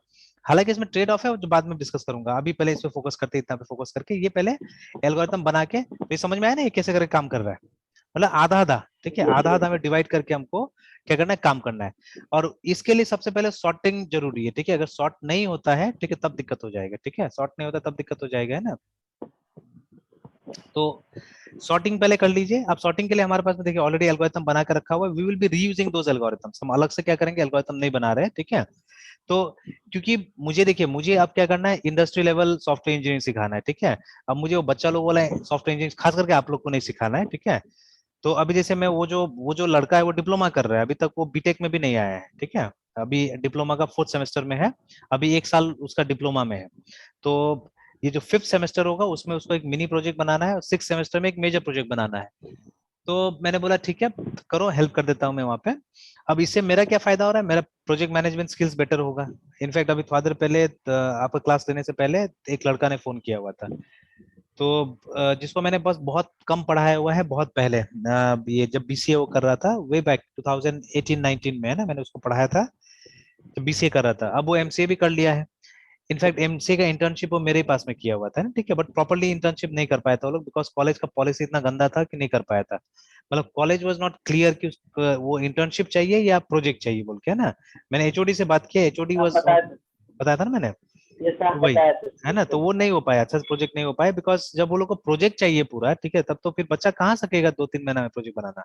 हालांकि इसमें ट्रेड ऑफ है जो बाद में डिस्कस करूंगा, अभी पहले इस पे फोकस करते हैं, इतना पे फोकस करके ये पहले एल्गोरिथम बना के, तो ये समझ में आया ना ये कैसे करके काम कर रहा है, मतलब आधा आधा, ठीक है, आधा आधा में डिवाइड करके हमको क्या करना है, काम करना है. और इसके लिए सबसे पहले सॉर्टिंग जरूरी है, ठीक है. अगर सॉर्ट नहीं होता है, ठीक है, तब दिक्कत हो जाएगा, ठीक है, सॉर्ट नहीं होता तब दिक्कत हो जाएगा, है ना. तो सॉर्टिंग पहले कर लीजिए. अब सॉर्टिंग के लिए हमारे पास में देखिए ऑलरेडी एल्गोरिथम बना कर रखा हुआ है, we will be reusing those algorithms. हम अलग से क्या करेंगे, एल्गोरिथम नहीं बना रहे हैं, ठीक है. तो क्योंकि मुझे देखिए, मुझे अब क्या करना है, इंडस्ट्री लेवल सॉफ्टवेयर इंजीनियरिंग सिखाना है, ठीक है. अब मुझे वो बच्चा लोग वाला सॉफ्टवेयर इंजीनियरिंग खास करके आप लोग को नहीं सिखाना है, ठीक है. तो अभी जैसे मैं वो जो लड़का है वो डिप्लोमा कर रहा है, अभी तक वो बीटेक में भी नहीं आया है, ठीक है. अभी डिप्लोमा का 4th सेमेस्टर में है, अभी 1 साल उसका डिप्लोमा में है. तो ये जो 5th सेमेस्टर होगा उसमें उसको एक मिनी प्रोजेक्ट बनाना है और 6th सेमेस्टर में एक मेजर प्रोजेक्ट बनाना है. तो मैंने बोला ठीक है करो, हेल्प कर देता हूँ मैं वहाँ पे. अब इससे मेरा क्या फायदा हो रहा है, मेरा प्रोजेक्ट मैनेजमेंट स्किल्स बेटर होगा. इनफैक्ट अभी थोड़ा देर पहले आपका क्लास लेने से पहले एक लड़का ने फोन किया हुआ था, तो जिसको मैंने बस बहुत कम पढ़ाया हुआ है, बहुत पहले ये जब बीसीए वो कर रहा था वे बैक 2018-19 में है ना, मैंने उसको पढ़ाया था तो बीसीए कर रहा था। अब वो एमसीए भी कर लिया है। इनफैक्ट एमसीए का इंटर्नशिप वो मेरे ही पास में किया हुआ था ना, ठीक है, बट प्रॉपरली इंटर्नशिप नहीं कर पाया था वो लोग, बिकॉज कॉलेज का पॉलिसी इतना गंदा था कि नहीं कर पाया था। मतलब कॉलेज वाज नॉट क्लियर कि वो इंटर्नशिप चाहिए या प्रोजेक्ट चाहिए बोल के, है ना। मैंने एचओडी से बात किया, एचओडी आप वाज, बताए थे, बताया था ना मैंने, ये सब वही बताए थे है ना। तो वो नहीं हो पाया, अच्छा प्रोजेक्ट नहीं हो पाया, बिकॉज जब वो लोग को प्रोजेक्ट चाहिए पूरा, ठीक है, तब तो फिर बच्चा कहाँ सकेगा 2-3 महीना में प्रोजेक्ट बनाना।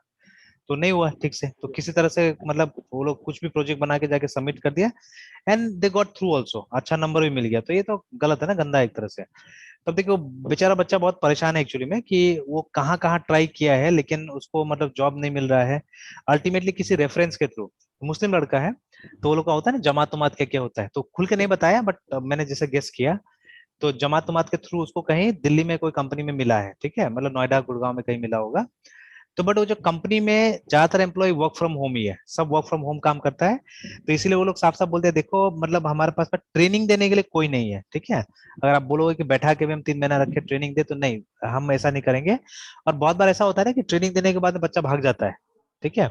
तो नहीं हुआ ठीक से, तो किसी तरह से मतलब वो लोग कुछ भी प्रोजेक्ट बना के जाके सबमिट कर दिया, and they got through also, अच्छा नंबर भी मिल गया। तो ये तो गलत है ना, गंदा है एक तरह से। तब देखो बेचारा बच्चा बहुत परेशान है एक्चुअली में कि वो कहाँ कहाँ ट्राई किया है लेकिन उसको मतलब जॉब नहीं मिल रहा है। अल्टीमेटली किसी रेफरेंस के थ्रू, मुस्लिम लड़का है, तो वो लोग का होता है ना जमात उमात क्या क्या होता है, तो खुल के नहीं बताया, बट मैंने जैसे गेस किया, तो जमात उमात के थ्रू उसको कहीं दिल्ली में कोई कंपनी में मिला है, ठीक है, मतलब नोएडा गुड़गांव में कहीं मिला होगा। तो बट वो जो कंपनी में ज्यादातर एम्प्लॉय वर्क फ्रॉम होम ही है, सब वर्क फ्रॉम होम काम करता है। तो इसीलिए वो लोग साफ साफ बोलते हैं देखो मतलब हमारे पास में ट्रेनिंग देने के लिए कोई नहीं है, ठीक है। अगर आप बोलोगे कि बैठा के भी हम 3 महीना रखे ट्रेनिंग दे, तो नहीं, हम ऐसा नहीं करेंगे। और बहुत बार ऐसा होता है ना कि ट्रेनिंग देने के बाद में बच्चा भाग जाता है, ठीक है,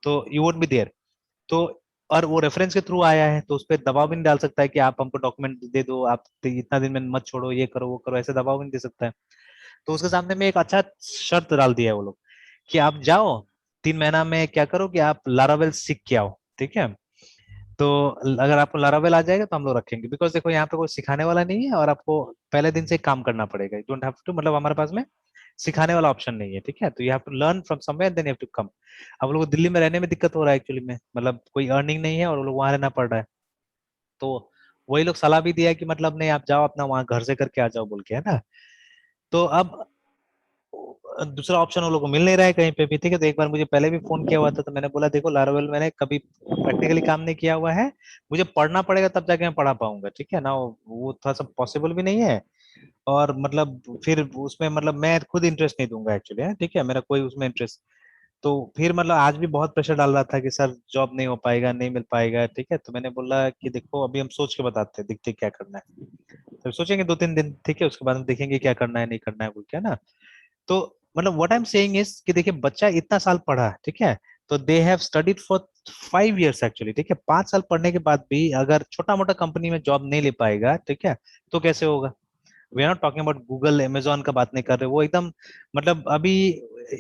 तो यू वोंट बी देयर। तो और वो रेफरेंस के थ्रू आया है, तो उस पर दबाव भी नहीं डाल सकता है कि आप हमको डॉक्यूमेंट दे दो, आप इतना दिन में मत छोड़ो, ये करो वो करो, ऐसे दबाव भी नहीं दे सकता है। तो उसके सामने में एक अच्छा शर्त डाल दिया है वो लोग कि आप जाओ 3 महीना में क्या करो कि आप लारावेल सीख के आओ, ठीक है। तो अगर आपको लारावेल आ जाएगा तो हम लोग रखेंगे, बिकॉज देखो यहाँ पे कोई सिखाने वाला नहीं है और आपको पहले दिन से काम करना पड़ेगा, यू डोंट हैव टू, मतलब हमारे पास में सिखाने वाला ऑप्शन नहीं है, ठीक है। तो you have to learn from somewhere then you have to come. अब लोग को दिल्ली में रहने में दिक्कत हो रहा है एक्चुअली में, मतलब कोई अर्निंग नहीं है और वो लोग वहां रहना पड़ रहा है। तो वही लोग सलाह भी दिया है कि मतलब नहीं आप जाओ अपना वहां घर से करके आ जाओ बोल के, है ना। तो अब दूसरा ऑप्शन वो लोग को मिल नहीं रहा है कहीं पे भी, ठीक है। तो एक बार मुझे पहले भी फोन किया हुआ था, तो मैंने बोला देखो लारावेल मैंने कभी प्रैक्टिकली काम नहीं किया हुआ है, मुझे पढ़ना पड़ेगा तब जाके मैं पढ़ा पाऊंगा, ठीक है ना। वो थोड़ा सा पॉसिबल भी नहीं है, और मतलब फिर उसमें मतलब मैं खुद इंटरेस्ट नहीं दूंगा एक्चुअली, है ठीक है, मेरा कोई उसमें इंटरेस्ट। तो फिर मतलब आज भी बहुत प्रेशर डाल रहा था कि सर जॉब नहीं हो पाएगा, नहीं मिल पाएगा, ठीक है। तो मैंने बोला कि देखो अभी हम सोच के बताते हैं, देखते हैं क्या करना है। तो सोचेंगे 2-3 दिन, ठीक है, उसके बाद हम देखेंगे क्या करना है नहीं करना है बोल के, है ना। तो मतलब what I am saying is कि देखिए बच्चा इतना साल पढ़ा, ठीक है, तो they have studied for 5 years actually, ठीक है। 5 साल पढ़ने के बाद भी अगर छोटा मोटा कंपनी में जॉब नहीं ले पाएगा, ठीक है, तो कैसे होगा। We are not talking about Google Amazon का बात नहीं कर रहे, वो एकदम मतलब अभी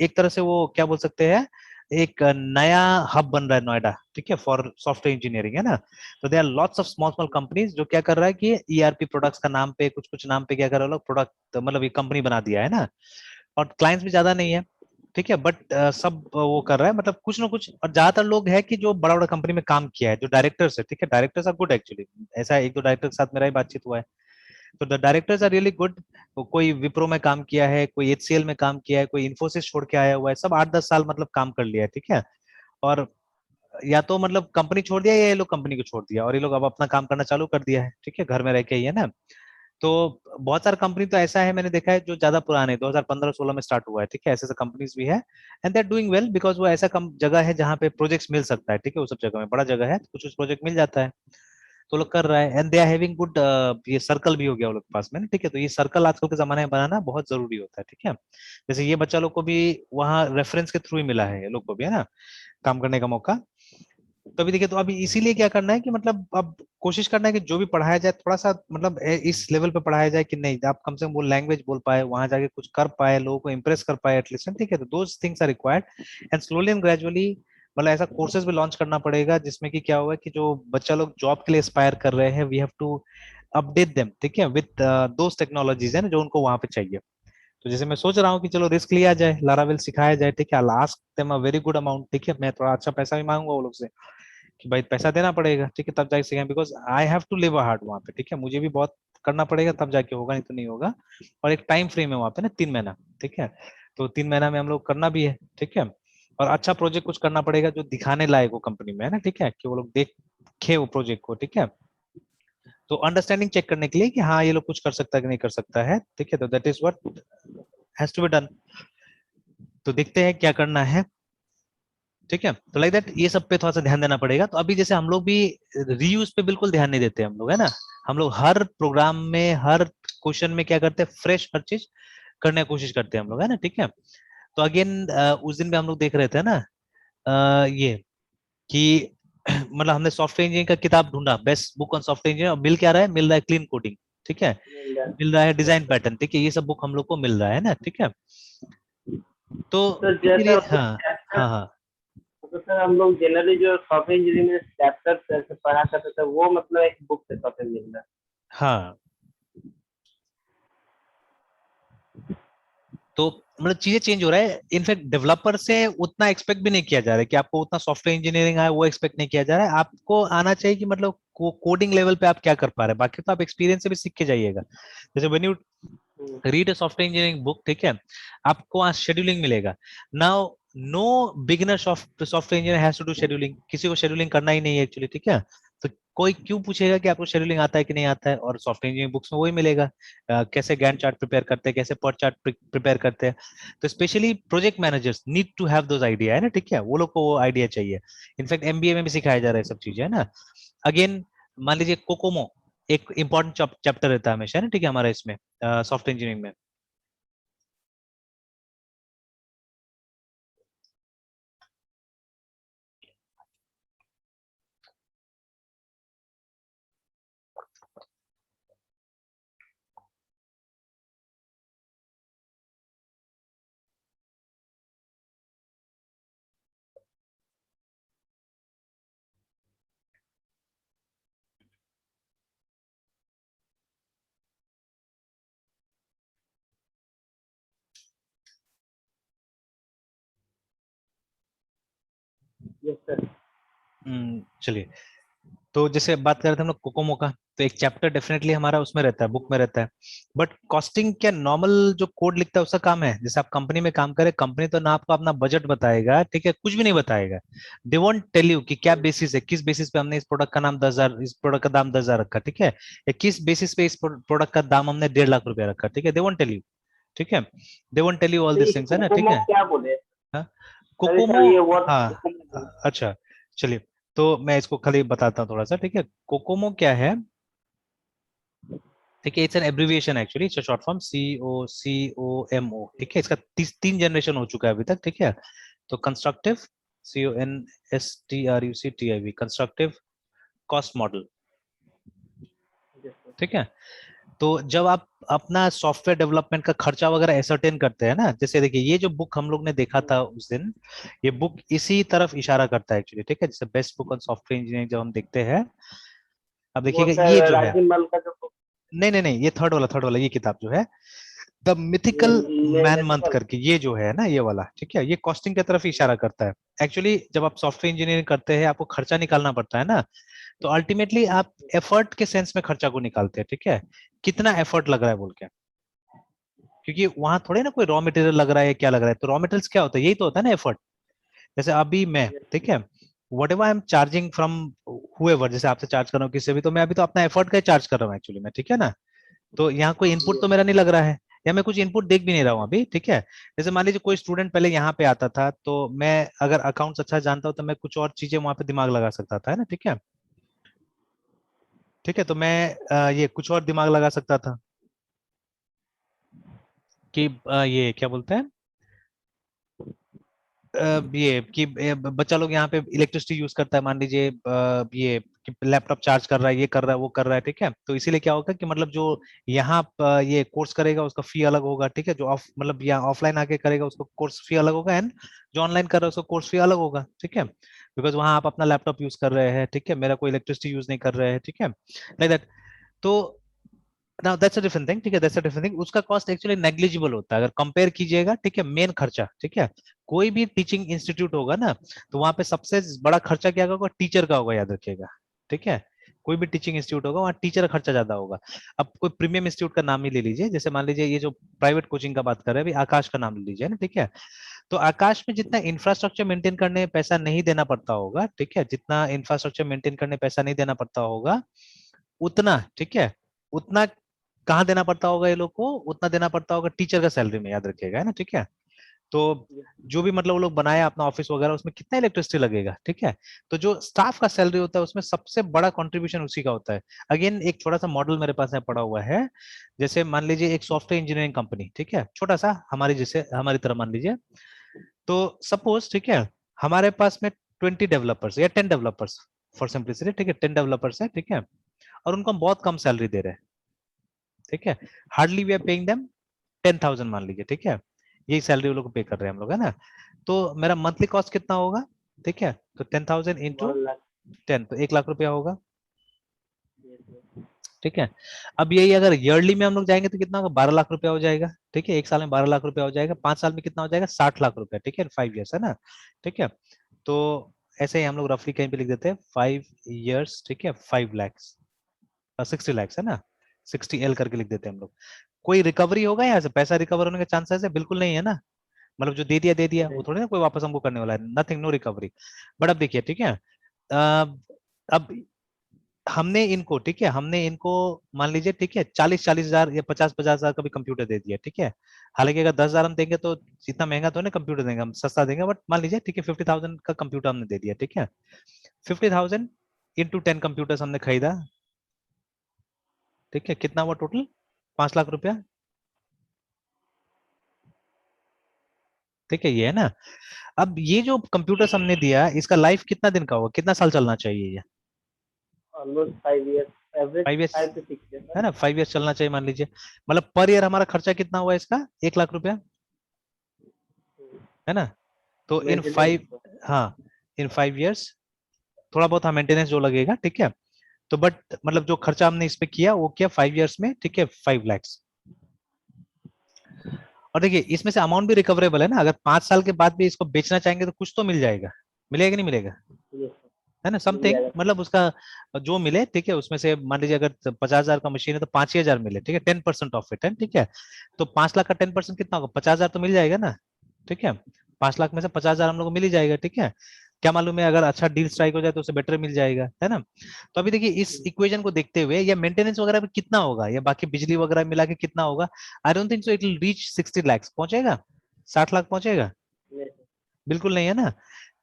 एक तरह से वो क्या बोल सकते हैं, एक नया हब बन रहा है नोएडा, ठीक है, फॉर सॉफ्टवेयर इंजीनियरिंग, है ना। तो they are lots of small small companies जो क्या कर रहा है कि ईआरपी प्रोडक्ट्स का नाम पे कुछ कुछ नाम पे क्या कर रहे हैं लोग, प्रोडक्ट मतलब ये कंपनी बना दिया है ना। और क्लाइंट्स भी ज्यादा नहीं है, ठीक है, बट सब वो कर रहा है मतलब कुछ ना कुछ। और ज्यादातर लोग है कि जो बड़ा बड़ा कंपनी में काम किया है, जो डायरेक्टर्स है, ठीक है, डायरेक्टर्स आर गुड एक्चुअली। ऐसा एक दो डायरेक्टर के साथ मेरा ही बातचीत हुआ है, तो the directors are really good. कोई विप्रो में काम किया है, कोई एचसीएल में काम किया है, कोई इन्फोसिस छोड़ के आया हुआ है, सब 8-10 साल मतलब काम कर लिया है, ठीक है। और या तो मतलब कंपनी छोड़ दिया या ये लोग कंपनी को छोड़ दिया और ये लोग अब अपना काम करना चालू कर दिया है, ठीक है, घर में रह के ही, है ना। तो बहुत सारे कंपनी तो ऐसा है मैंने देखा है जो ज्यादा पुराने 2015-16 में स्टार्ट हुआ है, ठीक है, ऐसे ऐसे कंपनीज भी है। And they are doing well because वो ऐसा कम जगह है जहाँ पे प्रोजेक्ट्स मिल सकता है, ठीक है, वो सब जगह में बड़ा जगह है तो कुछ कुछ प्रोजेक्ट मिल जाता है। तो लोग कर रहा है and they are having good, ये सर्कल भी हो गया वो लोग के पास में ना, ठीक है। तो ये सर्कल आजकल के जमाने में बनाना बहुत जरूरी होता है, ठीक है। जैसे ये बच्चा लोग को भी वहाँ रेफरेंस के थ्रू ही मिला है, ये लोग को भी, है ना, काम करने का मौका। तो अभी देखिए, तो अभी इसीलिए क्या करना है कि मतलब अब कोशिश करना है कि जो भी पढ़ाया जाए थोड़ा सा मतलब इस लेवल पे पढ़ाया जाए कि नहीं आप कम से कम वो लैंग्वेज बोल पाए, वहां जाके कुछ कर पाए, लोगों को इंप्रेस कर पाए एटलीस्ट, ठीक है। तो those things are required and slowly and gradually मतलब ऐसा कोर्सेज भी लॉन्च करना पड़ेगा जिसमें कि क्या होगा कि जो बच्चा लोग जॉब के लिए एस्पायर कर रहे हैं we have to update them, ठीक है, विद दोज टेक्नोलॉजीज है ना जो उनको वहां पे चाहिए। तो जैसे मैं सोच रहा हूँ कि चलो रिस्क लिया जाए, लारावेल सिखाया जाए, ठीक है, I ask them a very good amount, ठीक है, मैं थोड़ा अच्छा पैसा भी मांगूंगा वो लोग से कि भाई पैसा देना पड़ेगा, ठीक है, तब जाके सीखेंगे, because I have to live hard वहाँ पे, ठीक है, मुझे भी बहुत करना पड़ेगा तब जाके होगा, नहीं तो नहीं होगा। और एक टाइम फ्रेम है वहाँ पे ना 3 महीना, ठीक है। तो 3 महीना में हम लोग करना भी है, ठीक है। और अच्छा प्रोजेक्ट कुछ करना पड़ेगा जो दिखाने लायक हो कंपनी में, है ना, ठीक है, कि वो लोग देखे वो प्रोजेक्ट को, ठीक है। तो अंडरस्टैंडिंग चेक करने के लिए कि हाँ ये लोग कुछ कर सकता है कि नहीं कर सकता है, ठीक है। तो that is what has to be done. तो देखते हैं क्या करना है, ठीक है। तो लाइक दैट ये सब पे थोड़ा सा ध्यान देना पड़ेगा। तो अभी जैसे हम लोग भी रीयूज पे बिल्कुल ध्यान नहीं देते हम लोग, है ना। हम लोग हर प्रोग्राम में हर क्वेश्चन में क्या करते हैं, फ्रेश हर चीज करने की कोशिश करते हैं हम लोग, है ना, ठीक है। तो अगेन उस दिन भी हम लोग देख रहे थे ना ये कि मतलब हमने सॉफ्टवेयर इंजीनियरिंग का किताब ढूंढा, best book on software engineering, और मिल क्या रहा है, मिल रहा है क्लीन कोडिंग, ठीक है, मिल रहा है डिजाइन पैटर्न, ठीक है, ये सब बुक हम लोग को मिल रहा है ना, ठीक है। तो तो जैसे इसीलिए हम लोग हाँ, हाँ हाँ, तो सर हम लोग जनरली जो सॉफ्टवेयर इंजीनियरिंग में चैप्टर से पढ़ा करते थे वो मतलब एक बुक से पढ़ते मिल रहा है। हाँ, तो मतलब चीजें चेंज हो रहा है। इनफैक्ट डेवलपर से उतना एक्सपेक्ट भी नहीं किया जा रहा है कि आपको उतना सॉफ्टवेयर इंजीनियरिंग आए, वो एक्सपेक्ट नहीं किया जा रहा है। आपको आना चाहिए कि मतलब कोडिंग लेवल पे आप क्या कर पा रहे हैं, बाकी तो आप एक्सपीरियंस से भी सीख के जाइएगा। जैसे when you hmm, read a software engineering book, ठीक है, आपको वहाँ शेड्यूलिंग मिलेगा। Now no beginner software engineer has to do scheduling, किसी को शेड्यूलिंग करना ही नहीं है एक्चुअली, ठीक है। तो कोई क्यों पूछेगा कि आपको शेड्यूलिंग आता है कि नहीं आता है, और सॉफ्टवेयर इंजीनियरिंग बुक्स में वही मिलेगा। कैसे गैंट चार्ट प्रिपेयर करते हैं, कैसे पर्ट चार्ट प्रिपेयर करते हैं। तो specially project managers need to have those idea, है ना, ठीक है, वो लोग को वो आइडिया चाहिए। इनफैक्ट एमबीए में भी सिखाया जा रहा है सब चीजें, है ना। अगेन मान लीजिए कोकोमो एक इंपॉर्टेंट चैप्टर रहता है हमेशा, है ना, ठीक है, हमारा इसमें सॉफ्टवेयर इंजीनियरिंग में। Yes sir. चलिए, तो जैसे बात कर रहे थे हम लोग कोकोमो का, तो एक चैप्टर डेफिनेटली हमारा उसमें रहता है, बुक में रहता है। बट कॉस्टिंग क्या नॉर्मल जो कोड लिखता है उसका काम है। जैसे आप कंपनी में काम करें, कंपनी तो ना आपको अपना बजट बताएगा, ठीक है, कुछ भी नहीं बताएगा। दे वोंट टेल यू कि क्या बेसिस है, किस बेसिस पे हमने इस प्रोडक्ट का नाम 10,000, इस प्रोडक्ट का दाम 10,000 रखा, ठीक है, या किस बेसिस पे इस प्रोडक्ट का दाम हमने 1.5 लाख रुपया रखा, ठीक है, दे वोंट टेल यू, ठीक है, they won't tell you all तो ये दिस थिंग्स, है ना, ठीक कोकोमो है। क्या बोले? हाँ, सर कोकोमो, सर ये वर्ड हाँ, कोकोमो बोले। अच्छा, चलिए, तो मैं इसको खाली बताता हूँ थोड़ा सा, ठीक है। कोकोमो क्या है, ठीक है, it's an abbreviation actually, it's short form COCOMO, ठीक है। इसका 3 जनरेशन हो चुका है अभी तक, ठीक है। तो constructive, CONSTRUCTIV, constructive cost model, yes sir. ठीक है। तो जब आप अपना सॉफ्टवेयर डेवलपमेंट का खर्चा वगैरह एसरटेन करते हैं ना, जैसे देखिए ये जो बुक हम लोग ने देखा था उस दिन, ये बुक इसी तरफ इशारा करता है एक्चुअली, ठीक है। जैसे best book on software engineering जब हम देखते हैं, अब वो देखिएगा ये सर जो है, राजीव मल का जो नहीं नहीं नहीं, ये थर्ड वाला ये किताब जो है, द ये मिथिकल मैन मंथ नेचुरल। करके, ये जो है ना, ये वाला, ठीक है, ये कॉस्टिंग की तरफ इशारा करता है। एक्चुअली जब आप सॉफ्टवेयर इंजीनियरिंग करते हैं, आपको खर्चा निकालना पड़ता है ना, तो अल्टीमेटली आप एफर्ट के सेंस में खर्चा को निकालते हैं, ठीक है, कितना एफर्ट लग रहा है बोल के। क्योंकि वहां थोड़े ना कोई रॉ मटेरियल लग रहा है, क्या लग रहा है, तो रॉ मटेरियल्स क्या होता है, यही तो होता है ना, एफर्ट। जैसे अभी मैं, ठीक है, whatever I am charging from whoever, जैसे आपसे चार्ज कर रहा हूँ किसी भी, तो मैं अभी तो अपना एफर्ट का चार्ज कर रहा हूँ एक्चुअली में, ठीक है ना। तो यहाँ कोई इनपुट तो मेरा नहीं लग रहा है, या मैं कुछ इनपुट देख भी नहीं रहा हूँ अभी, ठीक है। जैसे मान लीजिए कोई स्टूडेंट पहले यहाँ पे आता था, तो मैं अगर अकाउंट्स अच्छा जानता हूँ तो मैं कुछ और चीजें वहां पे दिमाग लगा सकता था, है ना, ठीक है, ठीक है। तो मैं ये कुछ और दिमाग लगा सकता था कि ये क्या बोलते हैं, ये कि बच्चा लोग यहाँ पे इलेक्ट्रिसिटी यूज करता है, मान लीजिए ये कि लैपटॉप चार्ज कर रहा है, ये कर रहा है, वो कर रहा है, ठीक है। तो इसीलिए क्या होगा कि मतलब जो यहाँ ये कोर्स करेगा उसका फी अलग होगा, ठीक है, जो ऑफ मतलब यहाँ ऑफलाइन आके करेगा उसका कोर्स फी अलग होगा, एंड जो ऑनलाइन कर रहा है उसका कोर्स फी अलग होगा, ठीक है। बिकॉज वहाँ आप अपना लैपटॉप यूज कर रहे हैं, ठीक है, मेरा कोई इलेक्ट्रिसिटी यूज नहीं कर रहे हैं, ठीक है, लाइक दैट। तो now that's a different thing, ठीक है, दैट्स अ डिफरेंट थिंग, उसका कॉस्ट एक्चुअली नेग्लिजिबल होता है अगर कंपेयर कीजिएगा, ठीक है, मेन खर्चा, ठीक है। कोई भी टीचिंग इंस्टीट्यूट होगा ना, तो वहां पे सबसे बड़ा खर्चा क्या होगा, टीचर का होगा, याद रखिएगा, ठीक है। कोई भी टीचिंग इंस्टीट्यूट होगा वहाँ टीचर का खर्चा ज्यादा होगा। अब कोई प्रीमियम इंस्टीट्यूट का नाम ही ले लीजिए, जैसे मान लीजिए ये जो प्राइवेट कोचिंग का बात कर रहे हैं अभी, आकाश का नाम ले लीजिए ना, ठीक है। तो आकाश में जितना इंफ्रास्ट्रक्चर मेंटेन करने में पैसा नहीं देना पड़ता होगा, ठीक है, जितना इंफ्रास्ट्रक्चर मेंटेन करने में पैसा नहीं देना पड़ता होगा, उतना, ठीक है, उतना कहाँ देना पड़ता होगा ये लोग को, उतना देना पड़ता होगा टीचर का सैलरी में, याद रखिएगा, है ना, ठीक है। तो जो भी मतलब वो लोग बनाया अपना ऑफिस वगैरह, उसमें कितना इलेक्ट्रिसिटी लगेगा, ठीक है। तो जो स्टाफ का सैलरी होता है उसमें सबसे बड़ा कंट्रीब्यूशन उसी का होता है। अगेन एक छोटा सा मॉडल मेरे पास में पड़ा हुआ है। जैसे मान लीजिए एक सॉफ्टवेयर इंजीनियरिंग कंपनी, ठीक है, छोटा सा हमारी जैसे हमारी तरह मान लीजिए। तो सपोज, ठीक है, हमारे पास में 20 डेवलपर्स या 10 डेवलपर्स, फॉर सिंपलिसिटी, ठीक है, 10 डेवलपर्स है, ठीक है, और उनको हम बहुत कम सैलरी दे रहे हैं, ठीक है। Hardly we are paying them 10,000 मान लीजिए, ठीक है, यही सैलरी वो लोग को पे कर रहे हैं हम लोग, है ना। तो मेरा मंथली कॉस्ट कितना होगा, ठीक है, तो 10,000 इंटू 1 लाख। 10, तो 1 लाख रुपया होगा, Yes, yes. ठीक है। अब यही अगर ईयरली में हम लोग जाएंगे तो कितना होगा, 12 लाख रुपया हो जाएगा, ठीक है, एक साल में 12 लाख रुपया हो जाएगा, 5 साल में कितना हो जाएगा, 60 लाख रुपया, ठीक है, 5 ईयर्स, है ना, ठीक है। तो ऐसे ही हम लोग रफली कहीं पे लिख देते हैं 5 ईयर्स, ठीक है, 5 लैक्स, 60 लैक्स, है ना, 60L करके लिख देते हैं हम लोग। कोई रिकवरी होगा यहाँ से, पैसा रिकवर होने के चांसेस है, बिल्कुल नहीं है ना, मतलब जो दे दिया वो नहीं। थोड़ी ना कोई वापस हमको करने वाला है, नथिंग, नो रिकवरी। बट अब देखिए, ठीक है, अब हमने इनको, ठीक है, हमने इनको मान लीजिए, ठीक है, 40-40 हजार या 50-50 हजार का भी कंप्यूटर दे दिया, ठीक है। हालांकि अगर 10 हजार हम देंगे तो इतना महंगा तो नहीं कंप्यूटर देंगे, हम सस्ता देंगे, बट मान लीजिए, ठीक है, 50,000 का कंप्यूटर हमने दे दिया, ठीक है। 50,000 इंटू 10 कंप्यूटर्स हमने खरीदा, ठीक है, कितना हुआ टोटल, 5 लाख रुपया, ठीक है, ये है ना। अब ये जो कंप्यूटर्स हमने दिया, इसका लाइफ कितना दिन का होगा, कितना साल चलना चाहिए ये, ऑलमोस्ट 5 ईयर्स, एवरेज 5 ईयर्स, 5 से 6 ईयर है सर। ना, 5 ईयर्स चलना चाहिए मान लीजिए। मतलब पर ईयर हमारा खर्चा कितना हुआ इसका, 1 लाख रुपया, है ना। तो इन मेंटेनेंस फाइव, तो। हाँ, इन 5 ईयर्स थोड़ा बहुत हाँ मेंटेनेंस जो लगेगा, ठीक है। तो बट मतलब जो खर्चा हमने इस पे किया वो किया 5 ईयर्स में, ठीक है, 5 लैक्स। और देखिए इसमें से अमाउंट भी रिकवरेबल है ना, अगर 5 साल के बाद भी इसको बेचना चाहेंगे तो कुछ तो मिल जाएगा, मिलेगा कि नहीं मिलेगा, ये सर, है ना, मिल समथिंग, जाएगा सर। मतलब उसका जो मिले, ठीक है, उसमें से मान लीजिए अगर 50 हजार का मशीन है तो 5 ही हजार मिले, ठीक है, 10% ऑफ इट है, ठीक है। तो 5 लाख का 10% कितना होगा, 50 हजार तो मिल जाएगा ना, ठीक है। 5 लाख में से 50 हजार हम लोग को मिल ही जाएगा, ठीक है। क्या मालूम है अगर अच्छा डील स्ट्राइक हो जाए तो उसे बेटर मिल जाएगा, है ना। तो अभी देखिए इस इक्वेशन को देखते हुए, या मेंटेनेंस वगैरह भी कितना होगा, या बाकी बिजली वगैरह मिला के कितना होगा, I don't think so it will reach 60 lakhs, पहुंचेगा, 60 लाख पहुंचेगा, नहीं सर। बिल्कुल नहीं, है ना।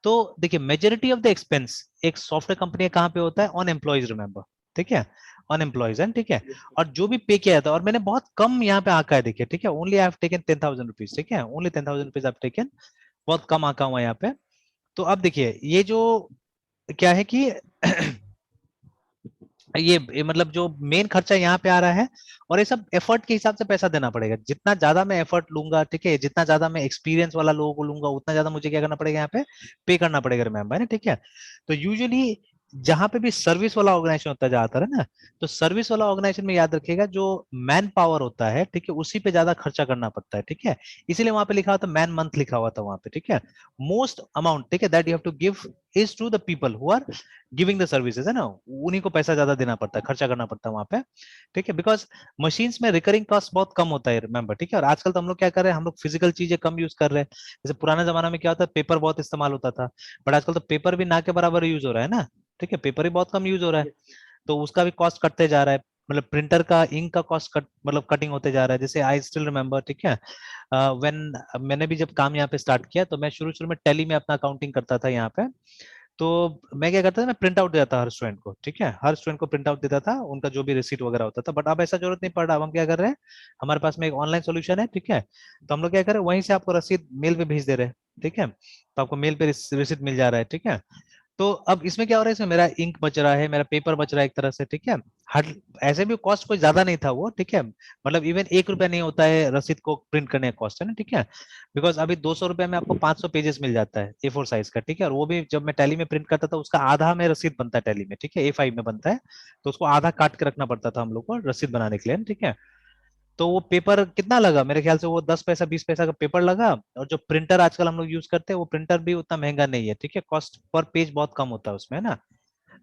तो देखिए मेजोरिटी ऑफ द एक्सपेंस एक सॉफ्टवेयर कंपनी कहाँ पे होता है, ऑन एम्प्लॉयज, रिमेंबर, ठीक है, ऑन एम्प्लॉयज है, ठीक है। Yes, sir. और जो भी पे किया था, और मैंने बहुत कम यहाँ पे आका है, देखिए, ठीक है, only I have taken 10,000 rupees, ठीक है, ओनली 10,000 रुपीज आई टेकन, बहुत कम आका हुआ यहाँ पे। तो अब देखिए ये जो क्या है कि ये मतलब जो मेन खर्चा यहाँ पे आ रहा है, और ये सब एफर्ट के हिसाब से पैसा देना पड़ेगा, जितना ज्यादा मैं एफर्ट लूंगा, ठीक है, जितना ज्यादा मैं एक्सपीरियंस वाला लोगों को लूंगा, उतना ज्यादा मुझे क्या करना पड़ेगा यहाँ पे करना पड़ेगा, रिमेम्बर, है ना, ठीक है। तो यूजुअली जहां पे भी सर्विस वाला ऑर्गेनाइजेशन होता है ज्यादातर, है ना, तो सर्विस वाला ऑर्गेनाइजेशन में याद रखिएगा जो मैन पावर होता है, ठीक है, उसी पे ज्यादा खर्चा करना पड़ता है, ठीक है। इसीलिए वहां पे लिखा हुआ था, मैन मंथ लिखा हुआ था वहां पे, ठीक है। मोस्ट अमाउंट, ठीक है, that you have to give is to the people who are giving the services, है ना, उन्हीं को पैसा ज्यादा देना पड़ता है, खर्चा करना पड़ता है वहां पे, ठीक है। बिकॉज मशीन्स में रिकरिंग कॉस्ट बहुत कम होता है, रिमेंबर, ठीक है। और आजकल तो हम लोग क्या कर रहे हैं, हम लोग फिजिकल चीजें कम यूज कर रहे हैं। जैसे पुराने जमाना में क्या होता है, पेपर बहुत इस्तेमाल होता था, बट आजकल तो पेपर भी ना के बराबर यूज हो रहा है ना, ठीक है, पेपर ही बहुत कम यूज हो रहा है। Yes, तो उसका भी कॉस्ट कटते जा रहा है, मतलब प्रिंटर का इंक का कॉस्ट कट मतलब कटिंग होते जा रहा है। जैसे आई स्टिल रिमेम्बर, ठीक है, व्हेन मैंने भी जब काम यहाँ पे स्टार्ट किया तो मैं शुरू शुरू में टैली में अपना अकाउंटिंग करता था यहाँ पे। तो मैं क्या करता था, मैं प्रिंट आउट देता था हर स्टूडेंट को, ठीक है, हर स्टूडेंट को प्रिंट आउट देता था उनका जो भी रिसीट वगैरह होता था। बट अब ऐसा जरूरत नहीं पड़ रहा, अब हम क्या कर रहे हैं, हमारे पास में एक ऑनलाइन सोल्यूशन है, ठीक है। तो हम लोग क्या कर रहे हैं, वहीं से आपको रसीद मेल पे भेज दे रहे हैं, ठीक है, तो आपको मेल पे रिसीट मिल जा रहा है, ठीक है। तो अब इसमें क्या हो रहा है, इसमें मेरा इंक बच रहा है, मेरा पेपर बच रहा है एक तरह से, ठीक है। हर ऐसे भी कॉस्ट कोई ज्यादा नहीं था वो, ठीक है, मतलब इवन 1 रुपया नहीं होता है रसीद को प्रिंट करने का कॉस्ट, है ना, ठीक है। बिकॉज अभी 200 रुपये में आपको 500 पेजेस मिल जाता है A4 साइज का, ठीक है। और वो भी जब मैं टैली में प्रिंट करता था उसका आधा में रसीद बनता है टैली में, ठीक है, A5 में बनता है, तो उसको आधा काट के रखना पड़ता था हम लोग को रसीद बनाने के लिए, ठीक है। तो वो पेपर कितना लगा, मेरे ख्याल से वो 10 पैसा 20 पैसा का पेपर लगा। और जो प्रिंटर आजकल हम लोग यूज करते हैं वो प्रिंटर भी उतना महंगा नहीं है, ठीक है, कॉस्ट पर पेज बहुत कम होता है उसमें, है ना।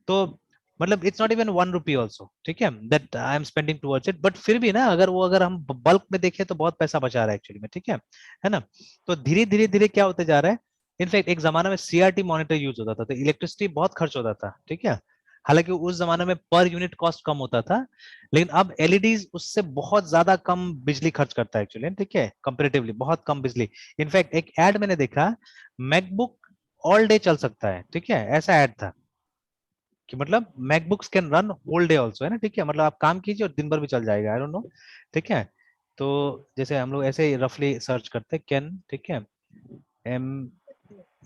तो मतलब it's not even 1 rupee also, ठीक है, that I am spending towards it. But फिर भी ना अगर हम बल्क में देखें तो बहुत पैसा बचा रहा है एक्चुअली में, ठीक है ना। तो धीरे धीरे धीरे क्या होते जा रहा है, इनफैक्ट एक जमाना में CRT मॉनिटर यूज होता था, तो इलेक्ट्रिसिटी बहुत खर्च होता था, ठीक है। हालांकि उस जमाने में पर यूनिट कॉस्ट कम होता था, लेकिन अब एलईडीज उससे बहुत ज्यादा कम बिजली खर्च करता है एक्चुअली, ठीक है, कंपेरेटिवली बहुत कम बिजली। इनफैक्ट एक एड मैंने देखा, मैकबुक ऑल डे चल सकता है, ठीक है, ऐसा ऐड था कि मतलब MacBooks can run whole day also, है ना, ठीक है, मतलब आप काम कीजिए और दिन भर भी चल जाएगा, आई डोंट नो, ठीक है। तो जैसे हम लोग ऐसे ही रफली सर्च करते हैं कैन, ठीक है,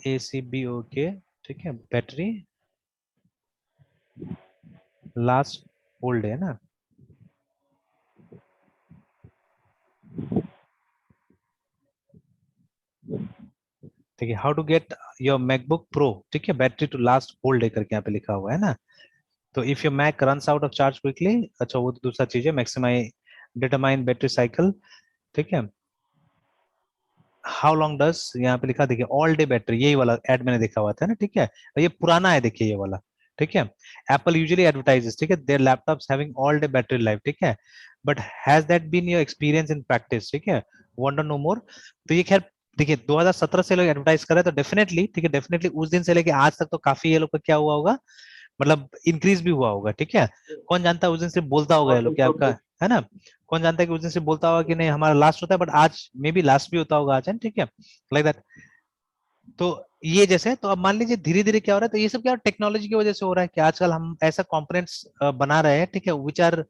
MACBOK, ठीक है, बैटरी लास्ट होल डे, है ना। ठीक है, how to get your MacBook Pro, ठीक है, battery to last whole day करके यहाँ पे लिखा हुआ है ना। तो if your Mac runs out of charge quickly, अच्छा वो तो दूसरा चीज है, मैक्सिमाइज डिटरमाइन बैटरी साइकिल, ठीक है। हाउ लॉन्ग डज, यहाँ पे लिखा देखिए ऑल डे बैटरी, यही वाला एड मैंने देखा हुआ था ना, ठीक है, और ये पुराना है देखिए ये वाला, ठीक है। एप्पल यूजुअली एडवर्टाइजेस, ठीक है, their laptops having all day battery life, ठीक है, but has that been your experience in practice, ठीक है, वंडर नो मोर। तो ये खैर देखिए 2017 से लोग एडवर्टाइज कर रहे हैं, तो डेफिनेटली, ठीक है, डेफिनेटली उस दिन से लेके आज तक तो काफी ये लोग का क्या हुआ होगा, मतलब इंक्रीज भी हुआ होगा, ठीक है। कौन जानता है उस दिन सिर्फ बोलता होगा ये बहुत लोग कि आपका, इम्प्रूव। है ना, कौन जानता है कि उस दिन सिर्फ बोलता होगा कि नहीं हमारा लास्ट होता है, बट आज मे बी लास्ट भी होता होगा आज, है, ठीक है, लाइक दैट। तो ये जैसे, तो अब मान लीजिए धीरे धीरे क्या हो रहा है, तो ये सब क्या टेक्नोलॉजी की वजह से हो रहा है कि आजकल हम ऐसा कंपोनेंट्स बना रहे हैं, ठीक है, which are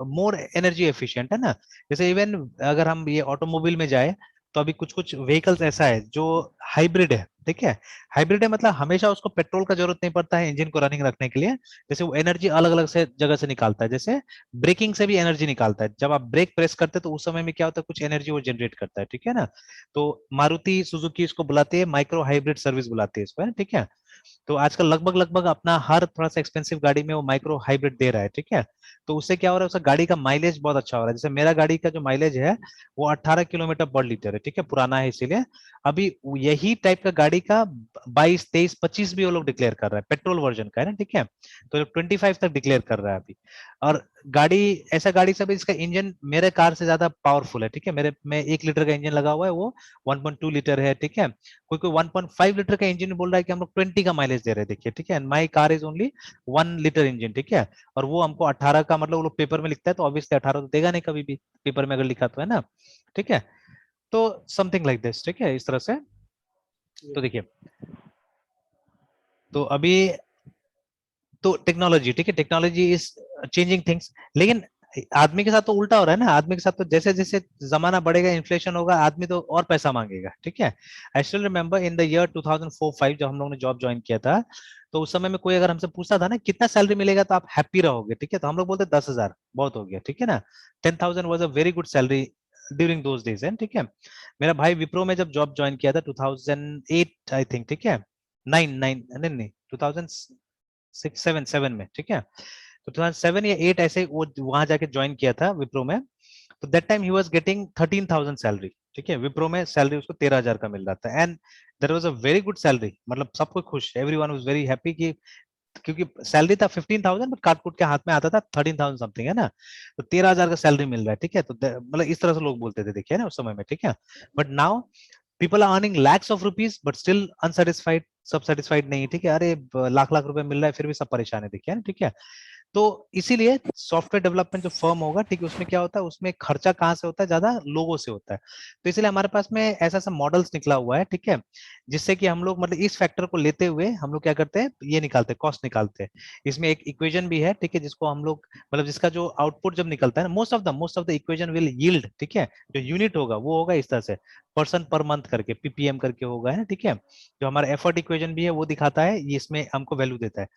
more energy efficient, है ना। जैसे इवन अगर हम ये ऑटोमोबाइल में जाए, तो अभी कुछ कुछ व्हीकल्स ऐसा है जो हाइब्रिड है, ठीक है। हाइब्रिड है मतलब हमेशा उसको पेट्रोल का जरूरत नहीं पड़ता है इंजन को रनिंग रखने के लिए, जैसे वो एनर्जी अलग अलग से जगह से निकालता है, जैसे ब्रेकिंग से भी एनर्जी निकालता है, जब आप ब्रेक प्रेस करते हैं तो उस समय में क्या होता है, कुछ एनर्जी वो जनरेट करता है, ठीक है ना। तो मारुति सुजुकी इसको बुलाती है माइक्रो हाइब्रिड सर्विस बुलाती है इसको, है, ठीक है। तो आजकल लगभग लगभग अपना हर थोड़ा सा एक्सपेंसिव गाड़ी में वो माइक्रो हाइब्रिड दे रहा है, ठीक है। तो उससे क्या हो रहा है, उसका गाड़ी का माइलेज बहुत अच्छा हो रहा है, जैसे मेरा गाड़ी का जो माइलेज है वो 18 किलोमीटर पर लीटर है, ठीक है, पुराना है इसीलिए। अभी यही टाइप का गाड़ी का 22, 23, 25 भी वो लोग डिक्लेयर कर रहे हैं, पेट्रोल वर्जन का, है ना, ठीक है। तो 25 तक डिक्लेयर कर रहा है अभी। और गाड़ी, ऐसा गाड़ी सब इसका इंजन मेरे कार से ज्यादा पावरफुल है, ठीक है, मेरे में 1 लीटर का इंजन लगा हुआ है, वो 1.2 लीटर है, ठीक है। कोई कोई 1.5 लीटर का इंजन बोल रहा है कि हम लोग 20 का माइलेज दे रहे हैं, देखिए, ठीक है, my car is only 1 litre engine, ठीक है। और वो हमको 18 का, मतलब वो लोग पेपर में लिखता है तो ऑब्वियसली 18 तो देगा नहीं कभी भी, पेपर में अगर लिखा तो, है ना, ठीक है। तो समथिंग लाइक दिस, ठीक है, इस तरह से। तो देखिए, तो अभी तो टेक्नोलॉजी, ठीक है, टेक्नोलॉजी इज चेंजिंग थिंग्स, लेकिन आदमी के साथ तो उल्टा हो रहा है ना, आदमी के साथ तो जैसे जैसे जमाना बढ़ेगा, इन्फ्लेशन होगा, आदमी तो और पैसा मांगेगा, ठीक है। I still remember in the year 2004-05 जब हम लोगों ने जॉब ज्वाइन किया था, तो उस समय में कोई अगर हमसे पूछता था ना कितना सैलरी मिलेगा तो आप हैप्पी रहोगे, ठीक है, तो हम लोग बोलते 10,000 बहुत हो गया, ठीक है ना। 10,000 was a very good salary during those days, है, ठीक है। मेरा भाई विप्रो में जब जॉब ज्वाइन किया था 2008 आई थिंक, ठीक है, नाइन नाइन नहीं नहीं 2006 7 में, ठीक है। तो 2007 या 8 ऐसे वो वहां जाके ज्वाइन किया था विप्रो में। तो that time he was getting 13,000 salary, ठीक है, विप्रो में सैलरी उसको 13,000 का मिल रहा था, and there was a very good salary, मतलब सब कोई खुश, एवरीवन वाज वेरी हैप्पी कि, क्योंकि सैलरी था 15,000 बट काट कूट के हाथ में आता था 13,000 समथिंग, है ना। तो 13,000 का सैलरी मिल रहा है, ठीक है, तो मतलब इस तरह से लोग बोलते थे, देखिए ना उस समय में, ठीक है। But now people are earning lakhs of rupees but still unsatisfied, सब सेटिस्फाइड नहीं है, ठीक है, अरे लाख लाख रुपए मिल रहा है फिर भी सब परेशान है, देखिए ना, ठीक है। तो इसीलिए सॉफ्टवेयर डेवलपमेंट जो फर्म होगा, ठीक है, उसमें क्या होता है, उसमें खर्चा कहाँ से होता है, ज्यादा लोगों से होता है। तो इसलिए हमारे पास में ऐसा सा मॉडल्स निकला हुआ है, ठीक है, जिससे कि हम लोग मतलब इस फैक्टर को लेते हुए हम लोग क्या करते हैं, ये निकालते हैं, कॉस्ट निकालते हैं। इसमें एक इक्वेशन भी है, ठीक है, जिसको हम लोग मतलब जिसका जो आउटपुट जब निकलता है ना, most of the equation will yield, ठीक है, जो यूनिट होगा वो होगा इस तरह से, पर्सन पर मंथ करके, पीपीएम करके होगा, है ना, ठीक है। जो हमारा एफर्ट इक्वेशन भी है वो दिखाता है, ये इसमें हमको वैल्यू देता है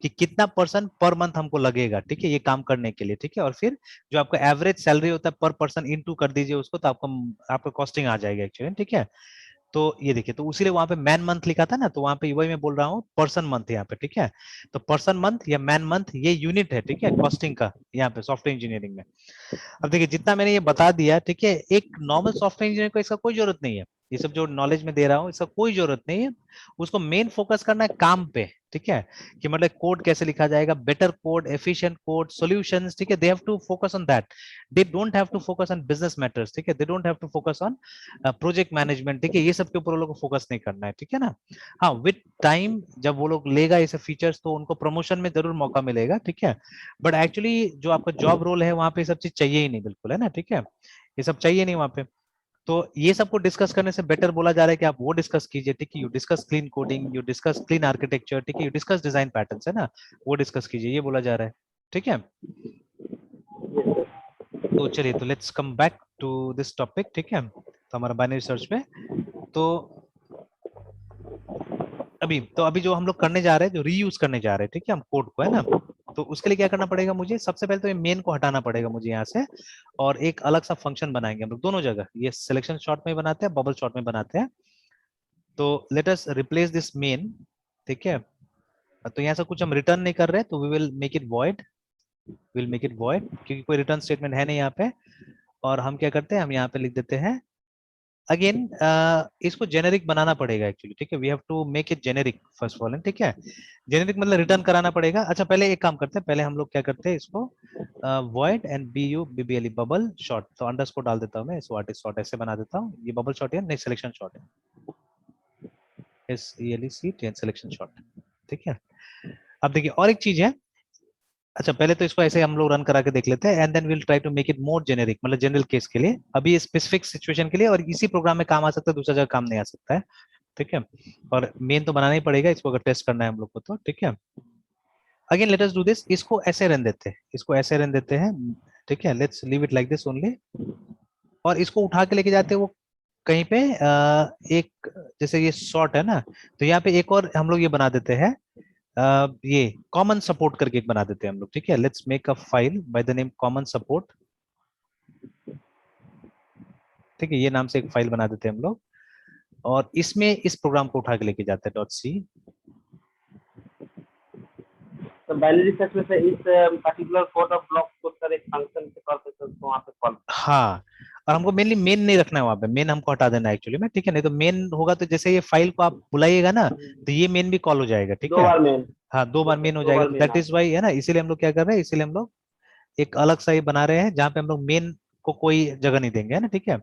कि कितना पर्सन पर मंथ हमको लगेगा, ठीक है, ये काम करने के लिए, ठीक है। और फिर जो आपका एवरेज सैलरी होता है पर पर्सन इनटू कर दीजिए उसको, तो आपको आपका कॉस्टिंग आ जाएगा एक्चुअली, ठीक है। तो ये देखिए, तो उसीलिए वहां पे मैन मंथ लिखा था ना, तो वहां पे वही मैं बोल रहा हूँ पर्सन मंथ यहाँ पे, ठीक है। तो पर्सन मंथ या मैन मंथ ये यूनिट है, ठीक है, कॉस्टिंग का यहाँ पे सॉफ्टवेयर इंजीनियरिंग में। अब देखिए जितना मैंने ये बता दिया, ठीक है, एक नॉर्मल सॉफ्टवेयर इंजीनियर को इसका कोई जरूरत नहीं है, ये सब जो नॉलेज में दे रहा हूँ इसका कोई जरूरत नहीं है। उसको मेन फोकस करना है काम पे, ठीक है, कि मतलब कोड कैसे लिखा जाएगा, better code, efficient code, solutions, ठीक है, they have to focus on that. They don't have to focus on business matters, ठीक है, they don't have to focus on project management, ठीक है, ये सब के ऊपर वो लोग को फोकस नहीं करना है, ठीक है ना। हाँ, विद टाइम जब वो लोग लेगा ये सब फीचर्स तो उनको प्रमोशन में जरूर मौका मिलेगा, ठीक है, बट एक्चुअली जो आपका जॉब रोल है वहां पे ये सब चीज चाहिए ही नहीं, बिल्कुल, है ना, ठीक है, ये सब चाहिए नहीं वहां पे। तो ये सबको डिस्कस करने से बेटर बोला जा रहा है कि आप वो डिस्कस कीजिए, ठीक है, you discuss clean coding, you discuss clean architecture, ठीक है, यू डिस्कस डिजाइन पैटर्न्स, है ना, वो डिस्कस कीजिए, ये बोला जा रहा है, ठीक है। तो चलिए, तो let's come back to this topic, ठीक है, तो हमारा बाइनरी सर्च पे, तो अभी जो हम लोग करने जा रहे हैं, जो रीयूज करने जा रहे हैं, ठीक है, हम कोड को, है ना, तो उसके लिए क्या करना पड़ेगा मुझे, सबसे पहले तो ये मेन को हटाना पड़ेगा मुझे यहाँ से, और एक अलग सा फंक्शन बनाएंगे हम लोग दोनों जगह, ये सिलेक्शन शॉट में बनाते हैं, बबल शॉट में बनाते हैं। तो let us replace this main, ठीक है, तो यहाँ से कुछ हम रिटर्न नहीं कर रहे, तो we will make it void, will make it void, क्योंकि कोई रिटर्न स्टेटमेंट है नहीं यहाँ पे। और हम क्या करते हैं, हम यहाँ पे लिख देते हैं अगेन, इसको जेनेरिक बनाना पड़ेगा एक्चुअली, ठीक है, we have to make it generic first of all, ठीक है, जेनेरिक मतलब रिटर्न कराना पड़ेगा। अच्छा, पहले एक काम करते हैं, पहले हम लोग क्या करते हैं, इसको void and B U B B L E bubble sort, तो अंडरस्कोर डाल देता हूँ मैं, इसको आर्टिस्ट शॉट ऐसे बना देता हूँ, ये बबल शॉट है, नहीं सिलेक्शन शॉट है, S E L E C T N selection sort, ठीक है। अब देखिए और एक चीज है, अच्छा पहले तो इसको ऐसे हम लोग रन करा के देख लेते हैं, and then will try to make it more generic, मतलब जनरल केस के लिए, अभी स्पेसिफिक सिचुएशन के लिए, और इसी प्रोग्राम में काम आ सकता है, दूसरा जगह काम नहीं आ सकता है, ठीक है, और मेन तो बनाना ही पड़ेगा इसको अगर टेस्ट करना है हम लोग को, तो ठीक है। Again let us do this, इसको ऐसे रन देते हैं, इसको ऐसे रन देते हैं, ठीक है, let's leave it like this only, और इसको उठा के लेके जाते हैं वो कहीं पे, एक जैसे ये शॉर्ट है ना, तो यहाँ पे एक और हम लोग ये बना देते हैं, ये कॉमन सपोर्ट करके एक बना देते हैं हम लोग, ठीक है, let's make a file by the name common support, ठीक है, ये नाम से एक फाइल बना देते हैं हम लोग, और इसमें इस प्रोग्राम को उठा के लेके जाते हैं डॉट सी। तो बाइनरी सर्च में से इस पर्टिकुलर कोड और ब्लॉक को सर एक फंक्शन के तौर पे उसको वहाँ पे कॉल। हाँ, और हमको मेनली मेन नहीं रखना है वहां पे, मेन हमको हटा देना है एक्चुअली में, ठीक है, नहीं तो मेन होगा तो जैसे ये फाइल को आप बुलाइएगा ना, तो ये मेन भी कॉल हो जाएगा, ठीक दो है, बार मेन। हाँ, दो बार मेन हो दो जाएगा, बार तो main that uh is why, है ना, इसीलिए हम लोग क्या कर रहे हैं, इसीलिए हम लोग एक अलग सा ये बना रहे हैं जहाँ पे हम लोग मेन को कोई जगह नहीं देंगे, है ना, ठीक है,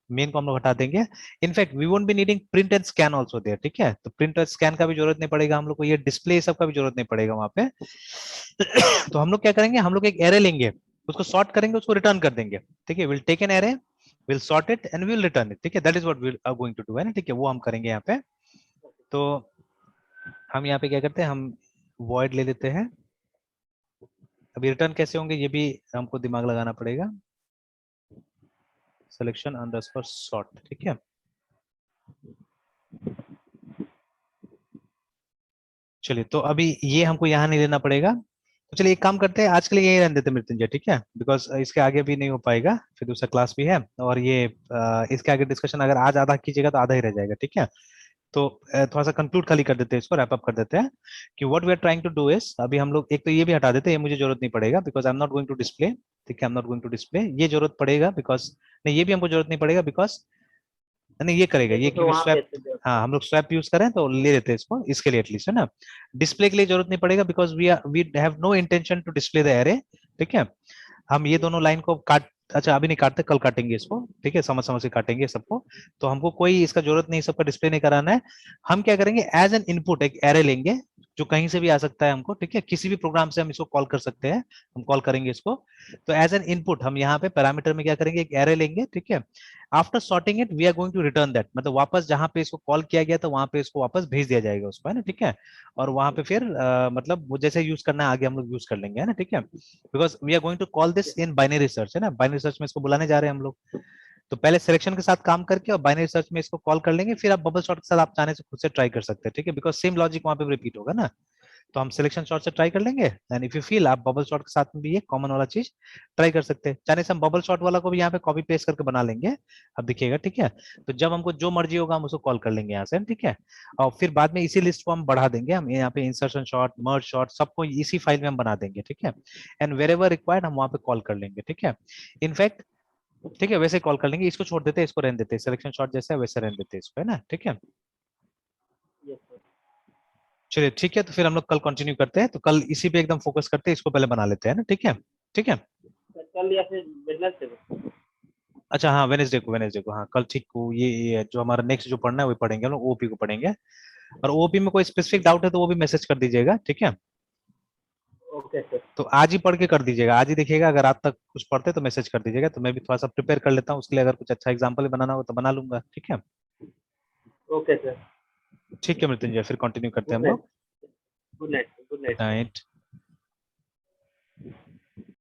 मेन को हम लोग हटा देंगे। In fact we won't be needing print and scan also there, ठीक है, तो प्रिंट और स्कैन का भी जरूरत नहीं पड़ेगा हम लोग को, ये डिस्प्ले सब का भी जरूरत नहीं पड़ेगा वहां पे। तो हम लोग क्या करेंगे, हम लोग एक एरे लेंगे, उसको सॉर्ट करेंगे, उसको रिटर्न कर देंगे, ठीक है, will take an array, will sort it and will return it, ठीक है, that is what we are going to do, है ना, ठीक है, वो हम करेंगे यहाँ पे। तो हम यहाँ पे क्या करते हैं, हम वॉइड ले लेते हैं, अभी रिटर्न कैसे होंगे ये भी हमको दिमाग लगाना पड़ेगा, सिलेक्शन अंडरस्कोर सॉर्ट, ठीक है, चलिए, तो अभी ये हमको यहाँ नहीं लेना पड़ेगा, तो चलिए एक काम करते हैं, आज के लिए यही रहने देते हैं मृत्युंजय, ठीक है, बिकॉज इसके आगे भी नहीं हो पाएगा, फिर दूसरा क्लास भी है, और ये इसके आगे डिस्कशन अगर आज आधा कीजिएगा तो आधा ही रह जाएगा, ठीक है। तो थोड़ा सा कंक्लूड खाली कर देते हैं, इसको रैप अप कर देते हैं, कि what we are trying to do is, अभी हम लोग एक तो ये भी हटा देते हैं, ये मुझे जरूरत नहीं पड़ेगा, because I am not going to display, ठीक है, I am not going to display, ये जरूरत पड़ेगा बिकॉज, नहीं ये भी हमको जरूरत नहीं पड़ेगा बिकॉज, नहीं ये करेगा ये, देखो तो क्योंकि वहाँ पे स्वैप, अच्छे से होता हाँ है। हम लोग स्वैप यूज करें तो ले लेते हैं इसको, इसके लिए एटलीस्ट, है ना, डिस्प्ले के लिए जरूरत नहीं पड़ेगा, because we have no intention to display the array, ठीक है, हम ये दोनों लाइन को काट, अच्छा अभी नहीं काटते, कल काटेंगे इसको, ठीक है, समझ समझ के काटेंगे सबको, तो हमको कोई इसका जरूरत नहीं, सबका डिस्प्ले नहीं कराना है। हम क्या करेंगे, एज एन इनपुट एक एरे लेंगे, जो कहीं से भी आ सकता है हमको, ठीक है, किसी भी प्रोग्राम से हम इसको कॉल कर सकते हैं, हम कॉल करेंगे इसको, तो एज एन इनपुट हम यहाँ पे पैरामीटर में क्या करेंगे, एक एरे लेंगे, ठीक है, after sorting it we are going to return that, मतलब वापस जहां पे इसको कॉल किया गया तो वहां पे इसको वापस भेज दिया जाएगा उसको, है ना, ठीक है, और वहां पे फिर मतलब वो जैसे यूज करना है आगे हम लोग यूज कर लेंगे, है ना, ठीक है, because we are going to call this in binary search, है ना, बाइनरी सर्च में इसको बुलाने जा रहे हैं हम लोग, तो पहले सिलेक्शन के साथ काम करके और बाइनरी सर्च में इसको कॉल कर लेंगे, फिर आप बबल शॉट के साथ आप चाहने से खुद से ट्राई कर सकते हैं, ठीक है, बिकॉज सेम लॉजिक वहां पे रिपीट होगा ना, तो हम सिलेक्शन शॉट से ट्राई कर लेंगे, एंड इफ यू फील आप बबल शॉट के साथ में भी ये कॉमन वाला चीज ट्राई कर सकते हैं, चाहे से हम बबल शॉट वाला को भी यहाँ पे कॉपी पेस्ट करके बना लेंगे, अब दिखिएगा, ठीक है, तो जब हमको जो मर्जी होगा हम उसको कॉल कर लेंगे यहाँ से, ठीक है, और फिर बाद में इसी लिस्ट को हम बढ़ा देंगे, हम यहाँ पे इंसर्शन शॉट, मर्ज शॉट सबको इसी फाइल में हम बना देंगे, ठीक है, एंड वेर एवर रिक्वायर्ड हम वहाँ पे कॉल कर लेंगे, ठीक है, इनफैक्ट ठीक है, वैसे कॉल कर लेंगे, इसको छोड़ देते हैं, इसको रहने देते हैं, सिलेक्शन शॉट जैसा है वैसे रहने देते हैं इसको, है ना, ठीक है। Yes sir. चलिए ठीक है, तो फिर हम लोग कल कंटिन्यू करते हैं, तो कल इसी पे एकदम फोकस करते हैं, इसको पहले बना लेते हैं ना, ठीक है। ठीक है। सर कल या फिर वेडनेसडे को। अच्छा हाँ, वेनेसडे को हाँ, कल ठीक को ये जो हमारा नेक्स्ट जो पढ़ना है वो पढ़ेंगे हम लोग, ओपी को पढ़ेंगे। और ओपी में कोई स्पेसिफिक डाउट है तो वो भी मैसेज कर दीजिएगा, ठीक है। Okay sir. तो आज ही पढ़ के कर दीजिएगा, आज ही देखिएगा, अगर रात तक कुछ पढ़ते तो मैसेज कर दीजिएगा, तो मैं भी थोड़ा सा प्रिपेयर कर लेता हूँ उसके लिए, अगर कुछ अच्छा एग्जाम्पल बनाना हो तो बना लूंगा, ठीक है। Okay sir. ठीक है मृत्युंजय, फिर कंटिन्यू करते हैं गुड हम नाइट। लोग। Good night. Good good night. Night.